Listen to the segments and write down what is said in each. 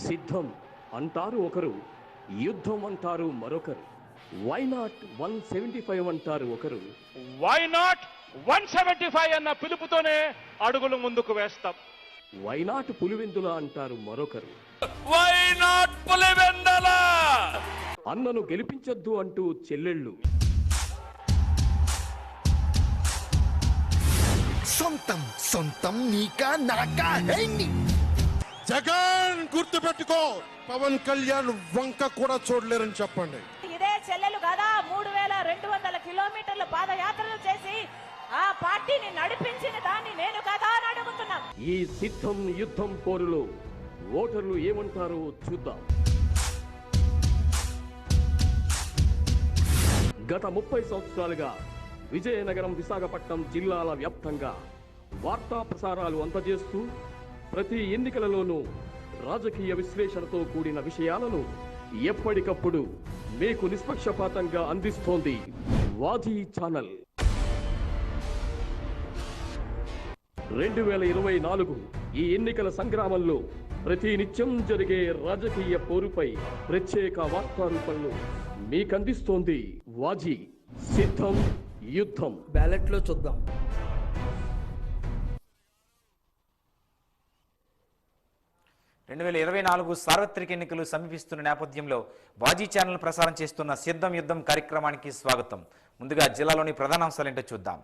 సిద్ధం అంటారు ఒకరు, యుద్ధం అంటారు మరొకరు. వై నాట్ 175 అంటారు ఒకరు. వై నాట్ 175 అన్న పిలుపుతోనే అడుగులు ముందుకు వేస్తాం. వై నాట్ పులివెందుల అంటారు మరొకరు. వై నాట్ పులివెందుల అన్నను గెలిపించొద్దు అంటూ చెల్లెళ్ళు. సొంతం సొంతం నీకా నాకా హైని. జగన్ గుర్తు పెట్టుకో, పవన్ కళ్యాణ్ వంక కూడా చూడలేరని చెప్పండి. ఇదే చెల్లెలు కదా 3200 కిలోమీటర్లు పాదయాత్రలు చేసి ఆ పార్టీని నడిపించిన దాన్ని నేను కదా అని అడుగుతున్నా. ఈ సిద్ధం యుద్ధం పోరులో ఓటర్లు ఏమంటారో చూద్దాం. గత 30 సంవత్సరాలుగా విజయనగరం, విశాఖపట్నం జిల్లాల వ్యాప్తంగా వార్తా ప్రసారాలు అందజేస్తూ ప్రతి ఎన్నికలలోనూ రాజకీయ విశ్లేషణతో కూడిన విషయాలను ఎప్పటికప్పుడు మీకు నిష్పక్షపాతంగా అందిస్తోంది వాజీ ఛానల్. 2024 ఈ ఎన్నికల సంగ్రామంలో ప్రతి నిత్యం జరిగే రాజకీయ పోరుపై ప్రత్యేక వార్తా రూపంలో మీకందిస్తోంది వాజీ. సిద్ధం యుద్ధం. బ్యాలెట్ లో చూద్దాం. సార్వత్రిక ఎన్నికలు సమీపిస్తున్న నేపథ్యంలో వాజీ ఛానల్ ప్రసారం చేస్తున్న సిద్ధం యుద్ధం కార్యక్రమానికి స్వాగతం. ముందుగా జిల్లాలోని ప్రధాన అంశాలేంటో చూద్దాం.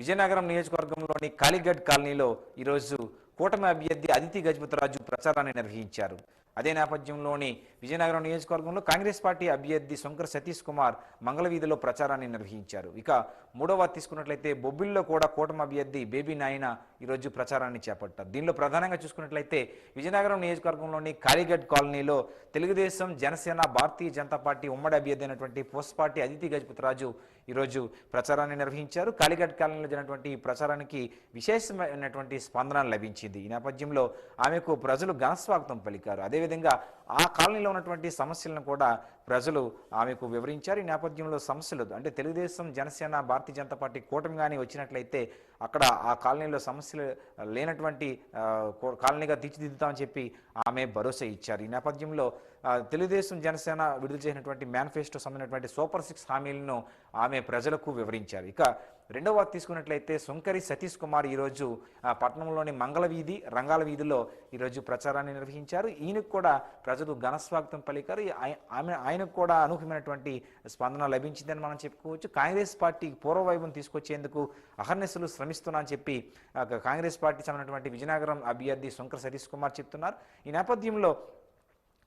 విజయనగరం నియోజకవర్గంలోని కాళీగఢ్ కాలనీలో ఈరోజు కూటమి అభ్యర్థి అదితి గజపతిరాజు ప్రచారాన్ని నిర్వహించారు. అదే నేపథ్యంలోని విజయనగరం నియోజకవర్గంలో కాంగ్రెస్ పార్టీ అభ్యర్థి శంకర్ సతీష్ కుమార్ మంగళవీధిలో ప్రచారాన్ని నిర్వహించారు. ఇక మూడవ తీసుకున్నట్లయితే బొబ్బిల్లో కూడా కూటమి అభ్యర్థి బేబీ నాయన ఈరోజు ప్రచారాన్ని చేపట్టారు. దీనిలో ప్రధానంగా చూసుకున్నట్లయితే విజయనగరం నియోజకవర్గంలోని కాళీగఢ్ కాలనీలో తెలుగుదేశం, జనసేన, భారతీయ జనతా పార్టీ ఉమ్మడి అభ్యర్థి అయినటువంటి పోస్పాటి అదితి గజపతిరాజు ఈరోజు ప్రచారాన్ని నిర్వహించారు. కాళీగఢ్ కాలనీలో జరిగినటువంటి ఈ ప్రచారానికి విశేషమైనటువంటి స్పందన లభించింది. ఈ నేపథ్యంలో ఆమెకు ప్రజలు ఘనస్వాగతం పలికారు. అదేవిధంగా ఆ కాలనీలో ఉన్నటువంటి సమస్యలను కూడా ప్రజలు ఆమెకు వివరించారు. ఈ నేపథ్యంలో సమస్యలు అంటే తెలుగుదేశం, జనసేన, భారతీయ జనతా పార్టీ కూటమి కానీ వచ్చినట్లయితే అక్కడ ఆ కాలనీలో సమస్యలు లేనటువంటి కాలనీగా తీర్చిదిద్దుతామని చెప్పి ఆమె భరోసా ఇచ్చారు. ఈ నేపథ్యంలో తెలుగుదేశం, జనసేన విడుదల చేసినటువంటి మేనిఫెస్టో సంబంధించినటువంటి సూపర్ 6 హామీలను ఆమె ప్రజలకు వివరించారు. ఇక రెండవ తీసుకున్నట్లయితే శంకరి సతీష్ కుమార్ ఈరోజు పట్టణంలోని మంగళవీధి, రంగాల వీధిలో ఈరోజు ప్రచారాన్ని నిర్వహించారు. ఈయనకు కూడా ప్రజలు ఘనస్వాగతం పలికారు. ఆయనకు కూడా అనూహ్యమైనటువంటి స్పందన లభించిందని మనం చెప్పుకోవచ్చు. కాంగ్రెస్ పార్టీ పూర్వవైభవం తీసుకొచ్చేందుకు అహర్నిశలు శ్రమిస్తున్నా అని చెప్పి కాంగ్రెస్ పార్టీ సంబంధించినటువంటి విజయనగరం అభ్యర్థి శంకర్ సతీష్ కుమార్ చెప్తున్నారు. ఈ నేపథ్యంలో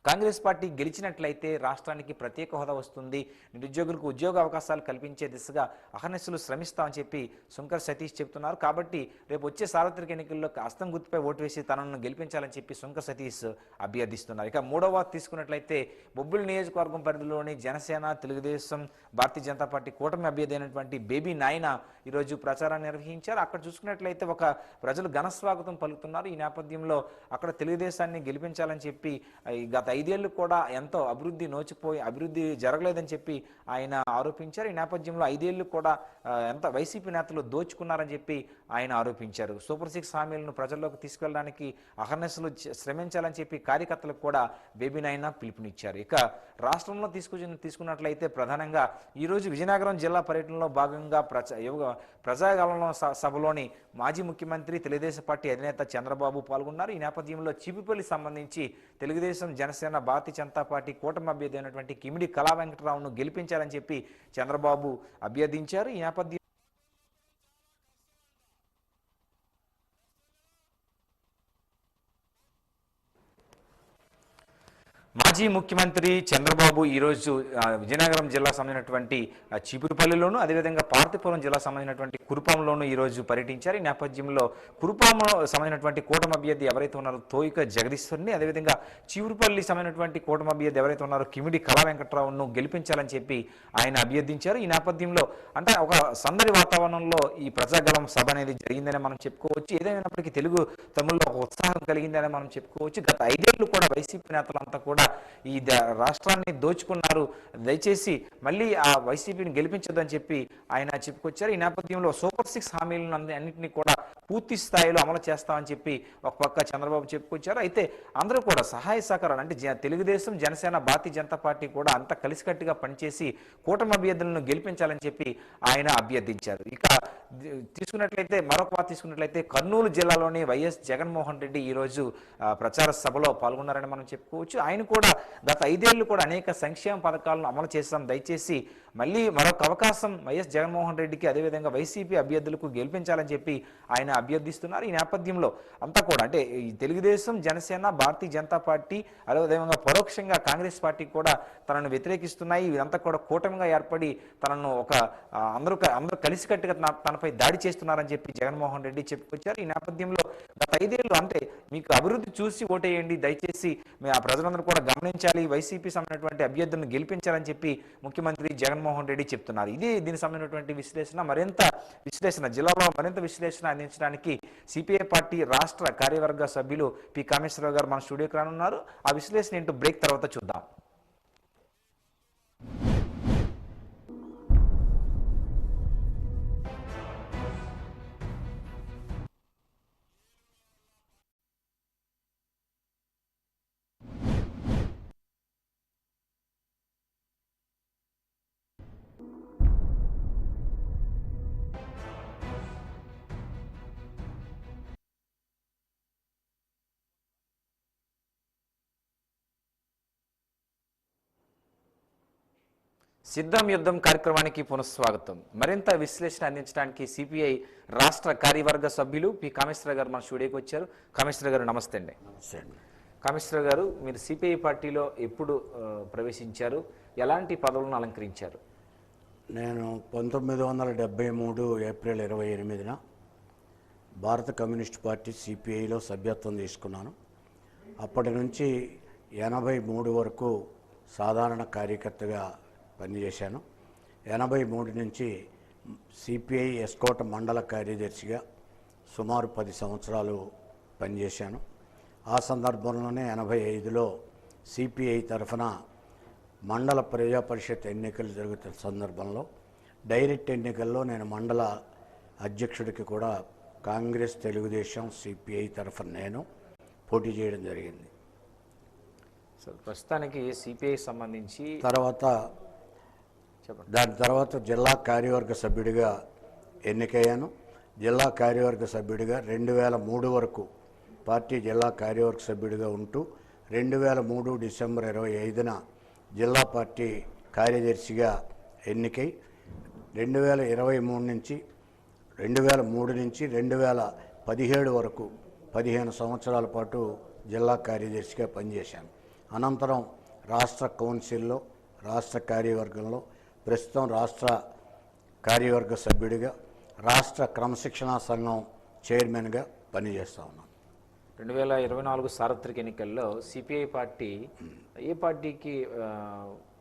కాంగ్రెస్ పార్టీ గెలిచినట్లయితే రాష్ట్రానికి ప్రత్యేక హోదా వస్తుంది, నిరుద్యోగులకు ఉద్యోగ అవకాశాలు కల్పించే దిశగా అహర్నిశలు శ్రమిస్తామని చెప్పి శంకర్ సతీష్ చెప్తున్నారు. కాబట్టి రేపు వచ్చే సార్వత్రిక ఎన్నికల్లో హస్తం గుర్తుపై ఓటు వేసి తనను గెలిపించాలని చెప్పి శంకర్ సతీష్ అభ్యర్థిస్తున్నారు. ఇక మూడవ తీసుకున్నట్లయితే బొబ్బిలి నియోజకవర్గం పరిధిలోని జనసేన, తెలుగుదేశం, భారతీయ జనతా పార్టీ కూటమి అభ్యర్థి అయినటువంటి బేబీ నాయన ఈరోజు ప్రచారాన్ని నిర్వహించారు. అక్కడ చూసుకున్నట్లయితే ఒక ప్రజలు ఘనస్వాగతం పలుకుతున్నారు. ఈ నేపథ్యంలో అక్కడ తెలుగుదేశాన్ని గెలిపించాలని చెప్పి గత 5 ఏళ్ళు కూడా ఎంతో అభివృద్ధి జరగలేదని చెప్పి ఆయన ఆరోపించారు. ఈ నేపథ్యంలో 5 ఏళ్ళు కూడా ఎంత వైసీపీ నేతలు దోచుకున్నారని చెప్పి ఆయన ఆరోపించారు. సూపర్ 6 హామీలను ప్రజల్లోకి తీసుకెళ్లడానికి అహర్నిశలు శ్రమించాలని చెప్పి కార్యకర్తలకు కూడా బేబీ నాయన పిలుపునిచ్చారు. ఇక రాష్ట్రంలో తీసుకున్నట్లయితే ప్రధానంగా ఈరోజు విజయనగరం జిల్లా పర్యటనలో భాగంగా ప్రజాగళంలో సభలోని మాజీ ముఖ్యమంత్రి, తెలుగుదేశం పార్టీ అధినేత చంద్రబాబు పాల్గొన్నారు. ఈ నేపథ్యంలో చీపుపల్లి సంబంధించి తెలుగుదేశం, జనసేన, భారతీయ జనతా పార్టీ కూటమి అభ్యర్థి అయినటువంటి కిమిడి కళా వెంకటరావును గెలిపించాలని చెప్పి చంద్రబాబు అభ్యర్థించారు. ఈ నేపథ్యం మాజీ ముఖ్యమంత్రి చంద్రబాబు ఈరోజు విజయనగరం జిల్లా సంబంధించినటువంటి చీపురుపల్లిలోను, అదేవిధంగా పార్తీపురం జిల్లా సంబంధించినటువంటి కురుపాంలోను ఈరోజు పర్యటించారు. ఈ నేపథ్యంలో కురుపాంలో సంబంధించినటువంటి కూటమి అభ్యర్థి ఎవరైతే ఉన్నారో తోయిక జగదీశ్వరిని, అదేవిధంగా చీపురుపల్లి సంబంధించినటువంటి కూటమి అభ్యర్థి ఎవరైతే ఉన్నారో కిమిడి కళా వెంకటరావును గెలిపించాలని చెప్పి ఆయన అభ్యర్థించారు. ఈ నేపథ్యంలో అంటే ఒక సందడి వాతావరణంలో ఈ ప్రజాగళం సభ అనేది జరిగిందని మనం చెప్పుకోవచ్చు. ఏదైనప్పటికీ తెలుగు తమిళలో ఒక ఉత్సాహం కలిగిందని మనం చెప్పుకోవచ్చు. గత 5 ఏళ్ళు కూడా వైసీపీ నేతలంతా కూడా ఈ రాష్ట్రాన్ని దోచుకున్నారు, దయచేసి మళ్ళీ ఆ వైసీపీని గెలిపించదని చెప్పి ఆయన చెప్పుకొచ్చారు. ఈ నేపథ్యంలో సూపర్ 6 హామీలను అన్నింటినీ కూడా పూర్తి స్థాయిలో అమలు చేస్తామని చెప్పి ఒక పక్క చంద్రబాబు చెప్పుకొచ్చారు. అయితే అందరూ కూడా సహాయ సహకారాలు అంటే తెలుగుదేశం, జనసేన, భారతీయ జనతా పార్టీ కూడా అంత కలిసికట్టుగా పనిచేసి కూటమి అభ్యర్థులను గెలిపించాలని చెప్పి ఆయన అభ్యర్థించారు. ఇక తీసుకున్నట్లయితే మరొక వార్త తీసుకున్నట్లయితే కర్నూలు జిల్లాలోని వైఎస్ జగన్మోహన్ రెడ్డి ఈరోజు ప్రచార సభలో పాల్గొన్నారని మనం చెప్పుకోవచ్చు. ఆయన కూడా గత 5 ఏళ్లు కూడా అనేక సంక్షేమ పథకాలను అమలు చేస్తాం, దయచేసి మళ్ళీ మరొక అవకాశం వైఎస్ జగన్మోహన్ రెడ్డికి అదేవిధంగా వైసీపీ అభ్యర్థులకు గెలిపించాలని చెప్పి ఆయన అభ్యర్థిస్తున్నారు. ఈ నేపథ్యంలో అంతా కూడా అంటే ఈ తెలుగుదేశం, జనసేన, భారతీయ జనతా పార్టీ అదేవిధంగా పరోక్షంగా కాంగ్రెస్ పార్టీ కూడా తనను వ్యతిరేకిస్తున్నాయి. ఇదంతా కూడా కూటమిగా ఏర్పడి తనను ఒక అందరూ కలిసికట్టుగా తనపై దాడి చేస్తున్నారని చెప్పి జగన్మోహన్ రెడ్డి చెప్పుకొచ్చారు. ఈ నేపథ్యంలో గత 5 ఏళ్లు అంటే మీకు అభివృద్ధి చూసి ఓటేయండి, దయచేసి ఆ ప్రజలందరూ కూడా గమనించాలి, వైసీపీ సంబంధించినటువంటి అభ్యర్థులను గెలిపించాలని చెప్పి ముఖ్యమంత్రి జగన్మోహన్ రెడ్డి చెప్తున్నారు. ఇది దీనికి సంబంధించినటువంటి విశ్లేషణ జిల్లాలో మరింత విశ్లేషణ అందించడానికి సిపిఐ పార్టీ రాష్ట్ర కార్యవర్గ సభ్యులు పి కామేశ్వరరావు గారు మన స్టూడియోకి రానున్నారు. ఆ విశ్లేషణ ఏంటో బ్రేక్ తర్వాత చూద్దాం. సిద్ధం యుద్ధం కార్యక్రమానికి పునఃస్వాగతం. మరింత విశ్లేషణ అందించడానికి సిపిఐ రాష్ట్ర కార్యవర్గ సభ్యులు పి కామేశ్వరరావు గారు మన స్టూడియోకి వచ్చారు. కామేశ్వరరావు గారు నమస్తే అండి. కామేశ్వరరావు గారు, మీరు సిపిఐ పార్టీలో ఎప్పుడు ప్రవేశించారు, ఎలాంటి పదవులను అలంకరించారు? నేను 1973 ఏప్రిల్ 28న భారత కమ్యూనిస్ట్ పార్టీ సిపిఐలో సభ్యత్వం తీసుకున్నాను. అప్పటి నుంచి 83 వరకు సాధారణ కార్యకర్తగా పనిచేశాను. 83 నుంచి సిపిఐ ఎస్కోట మండల కార్యదర్శిగా సుమారు 10 సంవత్సరాలు పనిచేశాను. ఆ సందర్భంలోనే 85లో సిపిఐ తరఫున మండల ప్రజా పరిషత్ ఎన్నికలు జరుగుతున్న సందర్భంలో డైరెక్ట్ ఎన్నికల్లో నేను మండల అధ్యక్షుడికి కూడా కాంగ్రెస్, తెలుగుదేశం, సిపిఐ తరఫున నేను పోటీ చేయడం జరిగింది. ప్రస్తుతానికి సిపిఐ సంబంధించి దాని తర్వాత జిల్లా కార్యవర్గ సభ్యుడిగా ఎన్నికయ్యాను. జిల్లా కార్యవర్గ సభ్యుడిగా 2003 వరకు పార్టీ జిల్లా కార్యవర్గ సభ్యుడిగా ఉంటూ 2003 డిసెంబర్ 25న జిల్లా పార్టీ కార్యదర్శిగా ఎన్నికై 2003 నుంచి 2017 వరకు 15 సంవత్సరాల పాటు జిల్లా కార్యదర్శిగా పనిచేశాను. అనంతరం రాష్ట్ర కౌన్సిల్లో, రాష్ట్ర కార్యవర్గంలో, ప్రస్తుతం రాష్ట్ర కార్యవర్గ సభ్యుడిగా, రాష్ట్ర క్రమశిక్షణా సంఘం చైర్మన్గా పనిచేస్తూ ఉన్నాను. 2024 సార్వత్రిక ఎన్నికల్లో సిపిఐ పార్టీ ఏ పార్టీకి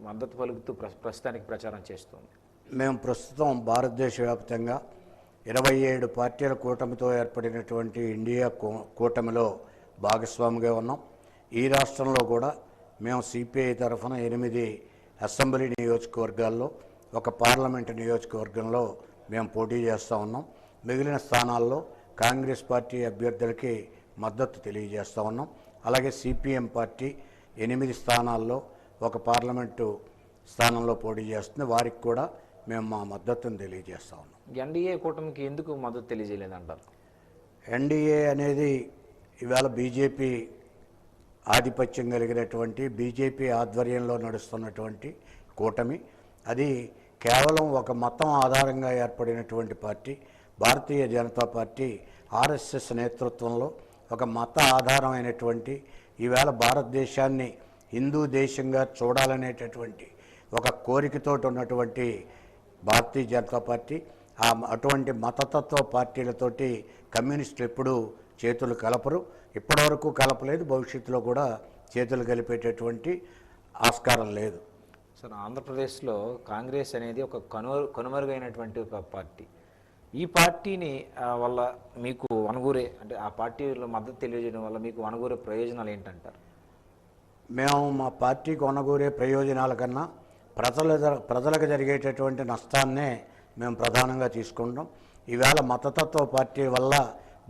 మద్దతు పలుకుతూ ప్రస్తుతానికి ప్రచారం చేస్తుంది? మేము ప్రస్తుతం భారతదేశ వ్యాప్తంగా 27 పార్టీల కూటమితో ఏర్పడినటువంటి ఇండియా కూటమిలో భాగస్వామిగా ఉన్నాం. ఈ రాష్ట్రంలో కూడా మేము సిపిఐ తరఫున 8 అసెంబ్లీ నియోజకవర్గాల్లో, ఒక పార్లమెంటు నియోజకవర్గంలో మేము పోటీ చేస్తూ ఉన్నాం. మిగిలిన స్థానాల్లో కాంగ్రెస్ పార్టీ అభ్యర్థులకి మద్దతు తెలియజేస్తూ ఉన్నాం. అలాగే సిపిఎం పార్టీ 8 స్థానాల్లో ఒక పార్లమెంటు స్థానంలో పోటీ చేస్తుంది, వారికి కూడా మేము మా మద్దతును తెలియజేస్తూ ఉన్నాం. ఎన్డీఏ కూటమికి ఎందుకు మద్దతు తెలియజేయలేదంటారు? ఎన్డీఏ అనేది ఇవాళ బీజేపీ ఆధిపత్యం కలిగినటువంటి, బీజేపీ ఆధ్వర్యంలో నడుస్తున్నటువంటి కూటమి. అది కేవలం ఒక మతం ఆధారంగా ఏర్పడినటువంటి party. Bharatiya Janata party RSS నేతృత్వంలో ఒక మత ఆధారమైనటువంటి, ఈవేళ భారతదేశాన్ని హిందూ దేశంగా చూడాలనేటటువంటి ఒక కోరికతో ఉన్నటువంటి భారతీయ జనతా పార్టీ, అటువంటి మతతత్వ పార్టీలతోటి కమ్యూనిస్టులు ఎప్పుడూ చేతులు కలపరు, ఇప్పటివరకు కలపలేదు, భవిష్యత్తులో కూడా చేతులు కలిపేటటువంటి ఆస్కారం లేదు. సార్, ఆంధ్రప్రదేశ్లో కాంగ్రెస్ అనేది ఒక కనుమరుగైనటువంటి ఒక పార్టీ. ఈ పార్టీని వల్ల మీకు వనగూరే, అంటే ఆ పార్టీలో మద్దతు తెలియజేయడం వల్ల మీకు వనగూరే ప్రయోజనాలు ఏంటంటారు? మేము మా పార్టీకి వనగూరే ప్రయోజనాల కన్నా ప్రజలకు జరిగేటటువంటి నష్టాన్నే మేము ప్రధానంగా తీసుకుంటాం. ఈవేళ మతతత్వ పార్టీ వల్ల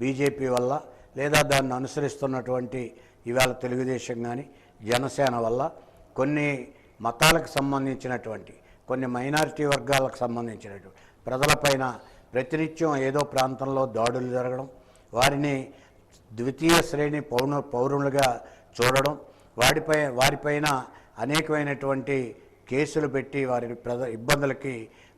బీజేపీ వల్ల లేదా దాన్ని అనుసరిస్తున్నటువంటి ఇవాళ తెలుగుదేశం కానీ జనసేన వల్ల కొన్ని మతాలకు సంబంధించినటువంటి కొన్ని మైనారిటీ వర్గాలకు సంబంధించినటువంటి ప్రజలపైన ప్రతినిత్యం ఏదో ప్రాంతంలో దాడులు జరగడం, వారిని ద్వితీయ శ్రేణి పౌరులుగా చూడడం, వారిపైన అనేకమైనటువంటి కేసులు పెట్టి వారి ఇబ్బందులకి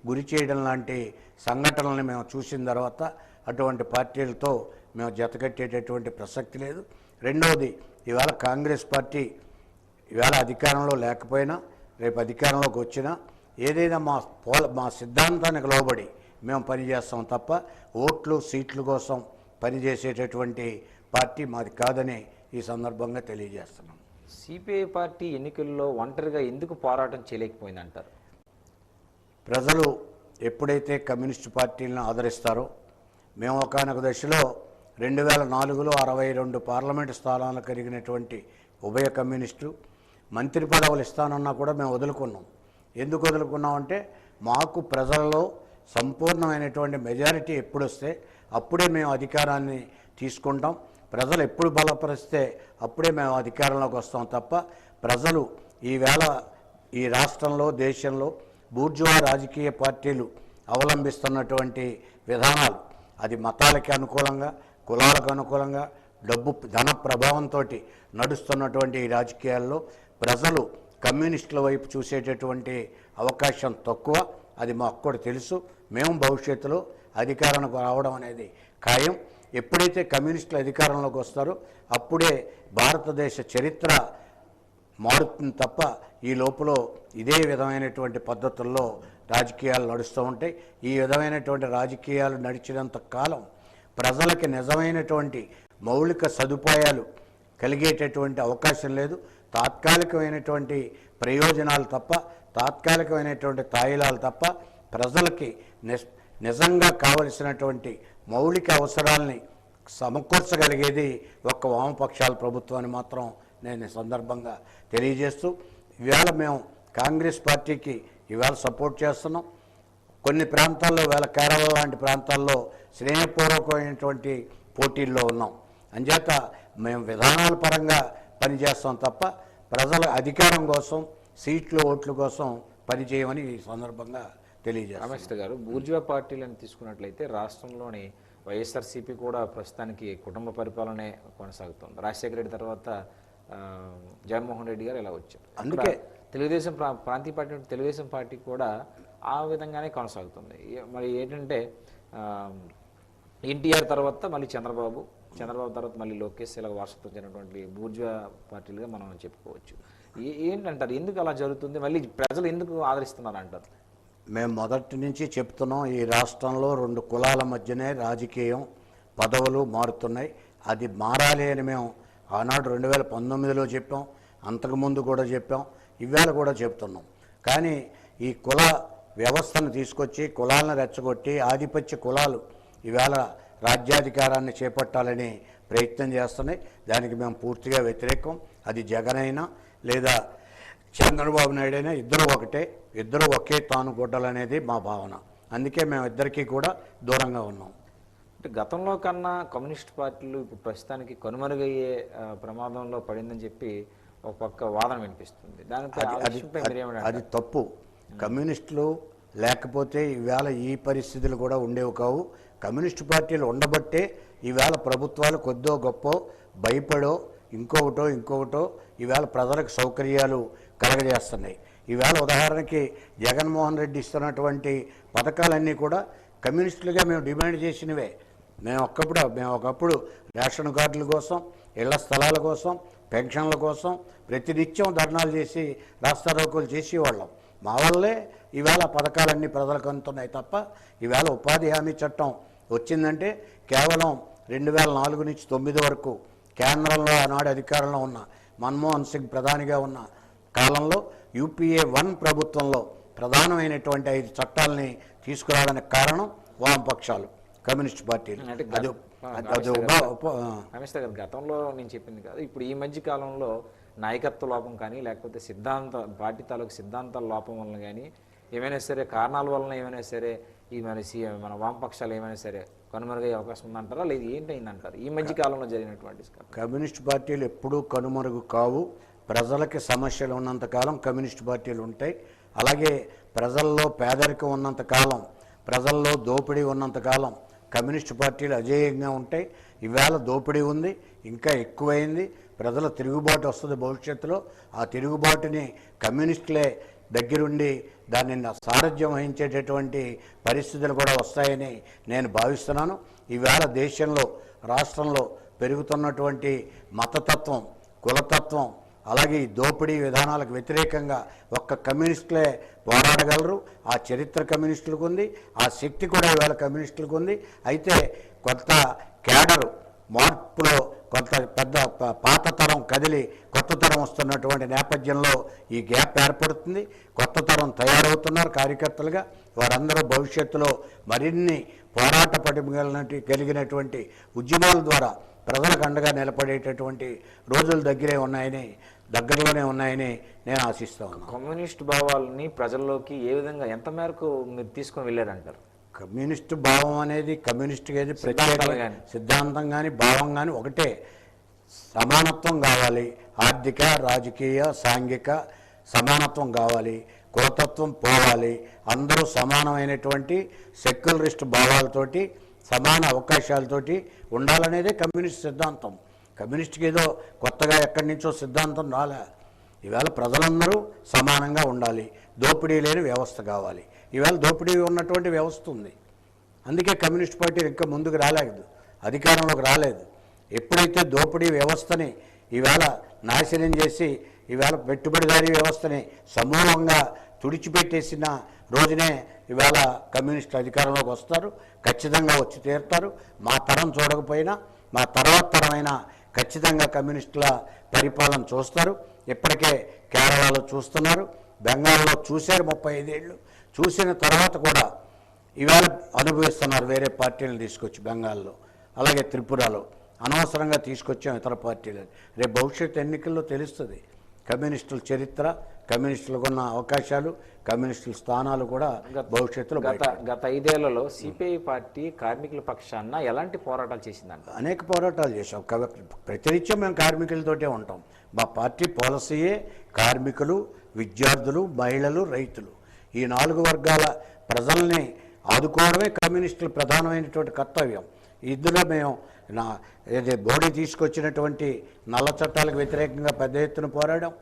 గురి చేయడం లాంటి సంఘటనలను మేము చూసిన తర్వాత అటువంటి పార్టీలతో మేము జతకట్టేటటువంటి ప్రసక్తి లేదు. రెండవది, ఇవాళ కాంగ్రెస్ పార్టీ ఇవాళ అధికారంలో లేకపోయినా రేపు అధికారంలోకి వచ్చినా ఏదైనా మా సిద్ధాంతానికి లోబడి మేము పనిచేస్తాం తప్ప ఓట్లు సీట్ల కోసం పనిచేసేటటువంటి పార్టీ మాది కాదని ఈ సందర్భంగా తెలియజేస్తున్నాం. సిపిఐ పార్టీ ఎన్నికల్లో ఒంటరిగా ఎందుకు పోరాటం చేయలేకపోయిందంటారు? ప్రజలు ఎప్పుడైతే కమ్యూనిస్టు పార్టీలను ఆదరిస్తారో, మేము ఒకానొక దశలో 2004లో 62 పార్లమెంటు స్థానాలు కలిగినటువంటి ఉభయ కమ్యూనిస్టు మంత్రి పదవులు ఇస్తానన్నా కూడా మేము వదులుకున్నాం. ఎందుకు వదులుకున్నామంటే మాకు ప్రజల్లో సంపూర్ణమైనటువంటి మెజారిటీ ఎప్పుడు వస్తే అప్పుడే మేము అధికారాన్ని తీసుకుంటాం, ప్రజలు ఎప్పుడు బలపరిస్తే అప్పుడే మేము అధికారంలోకి వస్తాం తప్ప ప్రజలు ఈవేళ ఈ రాష్ట్రంలో దేశంలో బూర్జువా రాజకీయ పార్టీలు అవలంబిస్తున్నటువంటి విధానాలు అది మతాలకి అనుకూలంగా కులాలకు అనుకూలంగా ధన ప్రభావంతో నడుస్తున్నటువంటి ఈ రాజకీయాల్లో ప్రజలు కమ్యూనిస్టుల వైపు చూసేటటువంటి అవకాశం తక్కువ. అది మాకు కూడా తెలుసు. మేము భవిష్యత్తులో అధికారానికి రావడం అనేది ఖాయం. ఎప్పుడైతే కమ్యూనిస్టులు అధికారంలోకి వస్తారో అప్పుడే భారతదేశ చరిత్ర మారుతుంది తప్ప ఈ లోపల ఇదే విధమైనటువంటి పద్ధతుల్లో రాజకీయాలు నడుస్తూ ఉంటాయి. ఈ విధమైనటువంటి రాజకీయాలు నడిచినంత కాలం ప్రజలకి నిజమైనటువంటి మౌలిక సదుపాయాలు కలిగేటటువంటి అవకాశం లేదు. తాత్కాలికమైనటువంటి ప్రయోజనాలు తప్ప, తాత్కాలికమైనటువంటి తాయిలాలు తప్ప ప్రజలకి నిజంగా కావలసినటువంటి మౌలిక అవసరాలని సమకూర్చగలిగేది ఒక్క వామపక్షాల ప్రభుత్వాన్ని మాత్రం నేను ఈ సందర్భంగా తెలియజేస్తూ, ఇవాళ మేము కాంగ్రెస్ పార్టీకి ఇవాళ సపోర్ట్ చేస్తున్నాం. కొన్ని ప్రాంతాల్లో ఇవాళ కేరళ లాంటి ప్రాంతాల్లో స్నేహపూర్వకమైనటువంటి పోటీల్లో ఉన్నాం. అంచేత మేము విధానాల పరంగా పనిచేస్తాం తప్ప ప్రజల అధికారం కోసం సీట్లు ఓట్ల కోసం పనిచేయమని ఈ సందర్భంగా తెలియజేస్తాం. రమేష్ గారు, బూర్జువా పార్టీలను తీసుకున్నట్లయితే రాష్ట్రంలోని వైఎస్ఆర్సీపీ కూడా ప్రస్తుతానికి కుటుంబ పరిపాలనే కొనసాగుతుంది. రాజశేఖర రెడ్డి తర్వాత జగన్మోహన్ రెడ్డి గారు ఇలా వచ్చారు. అందుకే తెలుగుదేశం ప్రాంతీయ పార్టీ తెలుగుదేశం పార్టీ కూడా ఆ విధంగానే కొనసాగుతుంది. మరి ఏంటంటే ఎన్టీఆర్ తర్వాత మళ్ళీ చంద్రబాబు తర్వాత మళ్ళీ లోకేష్ ఇలా వారసత్వం చెందినటువంటి బూర్జువా పార్టీలుగా మనం చెప్పుకోవచ్చు. ఏంటంటారు, ఎందుకు అలా జరుగుతుంది? మళ్ళీ ప్రజలు ఎందుకు ఆదరిస్తున్నారు అంటారు? మేము మొదటి నుంచి చెప్తున్నాం, ఈ రాష్ట్రంలో 2 కులాల మధ్యనే రాజకీయం పదవులు మారుతున్నాయి. అది మారాలి అని మేము ఆనాడు 2019లో చెప్పాం, అంతకుముందు కూడా చెప్పాం, ఇవాళ కూడా చెప్తున్నాం. కానీ ఈ కుల వ్యవస్థను తీసుకొచ్చి కులాలను రెచ్చగొట్టి ఆధిపత్య కులాలు ఇవాళ రాజ్యాధికారాన్ని చేపట్టాలని ప్రయత్నం చేస్తున్నాయి. దానికి మేము పూర్తిగా వ్యతిరేకం. అది జగన్ అయినా లేదా చంద్రబాబు నాయుడు అయినా ఇద్దరు ఒకటే, ఇద్దరు ఒకే తాను గుడ్డలనేది మా భావన. అందుకే మేము ఇద్దరికీ కూడా దూరంగా ఉన్నాం. అంటే గతంలో కన్నా కమ్యూనిస్ట్ పార్టీలు ఇప్పుడు ప్రస్తుతానికి కనుమరుగయ్యే ప్రమాదంలో పడిందని చెప్పి ఒక పక్క వాదన వినిపిస్తుంది. అది తప్పు. కమ్యూనిస్టులు లేకపోతే ఈవేళ ఈ పరిస్థితులు కూడా ఉండేవి కావు. కమ్యూనిస్టు పార్టీలు ఉండబట్టే ఈవేళ ప్రభుత్వాలు కొద్దో గొప్ప భయపడో ఇంకొకటో ఈవేళ ప్రజలకు సౌకర్యాలు కలగజేస్తున్నాయి. ఈవేళ ఉదాహరణకి జగన్మోహన్ రెడ్డి ఇస్తున్నటువంటి పథకాలన్నీ కూడా కమ్యూనిస్టులుగా మేము డిమాండ్ చేసినవే. మేము ఒకప్పుడు రేషన్ కార్డుల కోసం, ఇళ్ల స్థలాల కోసం, పెన్షన్ల కోసం ప్రతినిత్యం ధర్నాలు చేసి రాస్తారోకోలు చేసేవాళ్ళం. మా వల్లే ఈవేళ పథకాలన్నీ ప్రజలకు అందుతున్నాయి తప్ప ఈవేళ ఉపాధి హామీ చట్టం వచ్చిందంటే కేవలం 2004 నుంచి 2009 వరకు కేంద్రంలో ఆనాడు అధికారంలో ఉన్న మన్మోహన్ సింగ్ ప్రధానిగా ఉన్న కాలంలో UPA 1 ప్రభుత్వంలో ప్రధానమైనటువంటి 5 చట్టాలని తీసుకురావడానికి కారణం వామపక్షాలు, కమ్యూనిస్ట్ పార్టీలు. రమేష్ గారు, గతంలో నేను చెప్పింది కాదు, ఇప్పుడు ఈ మధ్య కాలంలో నాయకత్వ లోపం కానీ లేకపోతే పార్టీ తాలూకు సిద్ధాంతాల లోపం వలన కానీ ఏమైనా సరే కారణాల వలన ఏమైనా సరే ఈ మన వామపక్షాలు ఏమైనా సరే కనుమరుగయ్యే అవకాశం ఉందంటారా, లేదు ఏంటైందంటారు ఈ మధ్య కాలంలో జరిగినటువంటి కమ్యూనిస్ట్ పార్టీలు ఎప్పుడూ కనుమరుగు కావు. ప్రజలకి సమస్యలు ఉన్నంతకాలం కమ్యూనిస్ట్ పార్టీలు ఉంటాయి. అలాగే ప్రజల్లో పేదరికం ఉన్నంతకాలం, ప్రజల్లో దోపిడీ ఉన్నంతకాలం కమ్యూనిస్ట్ పార్టీలు అజేయంగా ఉంటాయి. ఈవేళ దోపిడీ ఉంది, ఇంకా ఎక్కువైంది. ప్రజల తిరుగుబాటు వస్తుంది భవిష్యత్తులో. ఆ తిరుగుబాటుని కమ్యూనిస్టులే దగ్గరుండి దాన్ని సారథ్యం వహించేటటువంటి పరిస్థితులు కూడా వస్తాయని నేను భావిస్తున్నాను. ఈవేళ దేశంలో, రాష్ట్రంలో పెరుగుతున్నటువంటి మతతత్వం, కులతత్వం, అలాగే ఈ దోపిడీ విధానాలకు వ్యతిరేకంగా ఒక్క కమ్యూనిస్టులే పోరాడగలరు. ఆ చరిత్ర కమ్యూనిస్టులకు ఉంది, ఆ శక్తి కూడా ఈవేళ కమ్యూనిస్టులకు ఉంది. అయితే కొంత కేడరు మార్పులో కొంత పెద్ద పాత తరం కదిలి కొత్త తరం వస్తున్నటువంటి నేపథ్యంలో ఈ గ్యాప్ ఏర్పడుతుంది. కొత్త తరం తయారవుతున్నారు కార్యకర్తలుగా. వారందరూ భవిష్యత్తులో మరిన్ని పోరాట కలిగినటువంటి ఉద్యమాల ద్వారా ప్రజలకు అండగా నిలబడేటటువంటి రోజులు దగ్గరలోనే ఉన్నాయని నేను ఆశిస్తా ఉన్నాను. కమ్యూనిస్ట్ భావాలని ప్రజల్లోకి ఏ విధంగా ఎంత మేరకు మీరు తీసుకొని వెళ్ళారంటారు? కమ్యూనిస్టు భావం అనేది కమ్యూనిస్ట్కి ఏది ప్రత్యేక సిద్ధాంతం కానీ భావం కానీ ఒకటే. సమానత్వం కావాలి, ఆర్థిక, రాజకీయ, సాంఘిక సమానత్వం కావాలి, కులతత్వం పోవాలి, అందరూ సమానమైనటువంటి సెక్యులరిస్ట్ భావాలతోటి సమాన అవకాశాలతోటి ఉండాలనేదే కమ్యూనిస్ట్ సిద్ధాంతం. కమ్యూనిస్ట్కి ఏదో కొత్తగా ఎక్కడి నుంచో సిద్ధాంతం రాలే. ఈవేళ ప్రజలందరూ సమానంగా ఉండాలి, దోపిడీ లేని వ్యవస్థ కావాలి. ఈవేళ దోపిడీ ఉన్నటువంటి వ్యవస్థ ఉంది. అందుకే కమ్యూనిస్ట్ పార్టీలు ఇంకా ముందుకు రాలేదు, అధికారంలోకి రాలేదు. ఎప్పుడైతే దోపిడీ వ్యవస్థని ఈవేళ నాశనం చేసి ఈవేళ పెట్టుబడిదారీ వ్యవస్థని సమూలంగా తుడిచిపెట్టేసిన రోజునే ఈవేళ కమ్యూనిస్టులు అధికారంలోకి వస్తారు. ఖచ్చితంగా వచ్చి తీరుతారు. మా తరం చూడకపోయినా మా తర్వాత తరమైనా ఖచ్చితంగా కమ్యూనిస్టుల పరిపాలన చూస్తారు. ఇప్పటికే కేరళలో చూస్తున్నారు, బెంగాల్లో చూశారు 35 ఏళ్ళు. చూసిన తర్వాత కూడా ఇవాళ అనుభవిస్తున్నారు వేరే పార్టీలను తీసుకొచ్చి బెంగాల్లో, అలాగే త్రిపురలో అనవసరంగా తీసుకొచ్చాం ఇతర పార్టీలను. రేపు భవిష్యత్ ఎన్నికల్లో తెలుస్తుంది కమ్యూనిస్టుల చరిత్ర, కమ్యూనిస్టులకు ఉన్న అవకాశాలు, కమ్యూనిస్టుల స్థానాలు కూడా భవిష్యత్తులో. గత 5 ఏళ్లలో సిపిఐ పార్టీ కార్మికుల పక్షాన ఎలాంటి పోరాటాలు చేసిందంట? అనేక పోరాటాలు చేశాం. ప్రతినిత్యం మేము కార్మికులతోటే ఉంటాం. మా పార్టీ పాలసీయే కార్మికులు, విద్యార్థులు, మహిళలు, రైతులు, ఈ 4 వర్గాల ప్రజల్ని ఆదుకోవడమే కమ్యూనిస్టుల ప్రధానమైనటువంటి కర్తవ్యం. ఇందులో మేము మోడీ తీసుకొచ్చినటువంటి నల్ల చట్టాలకు వ్యతిరేకంగా పెద్ద ఎత్తున పోరాడాం.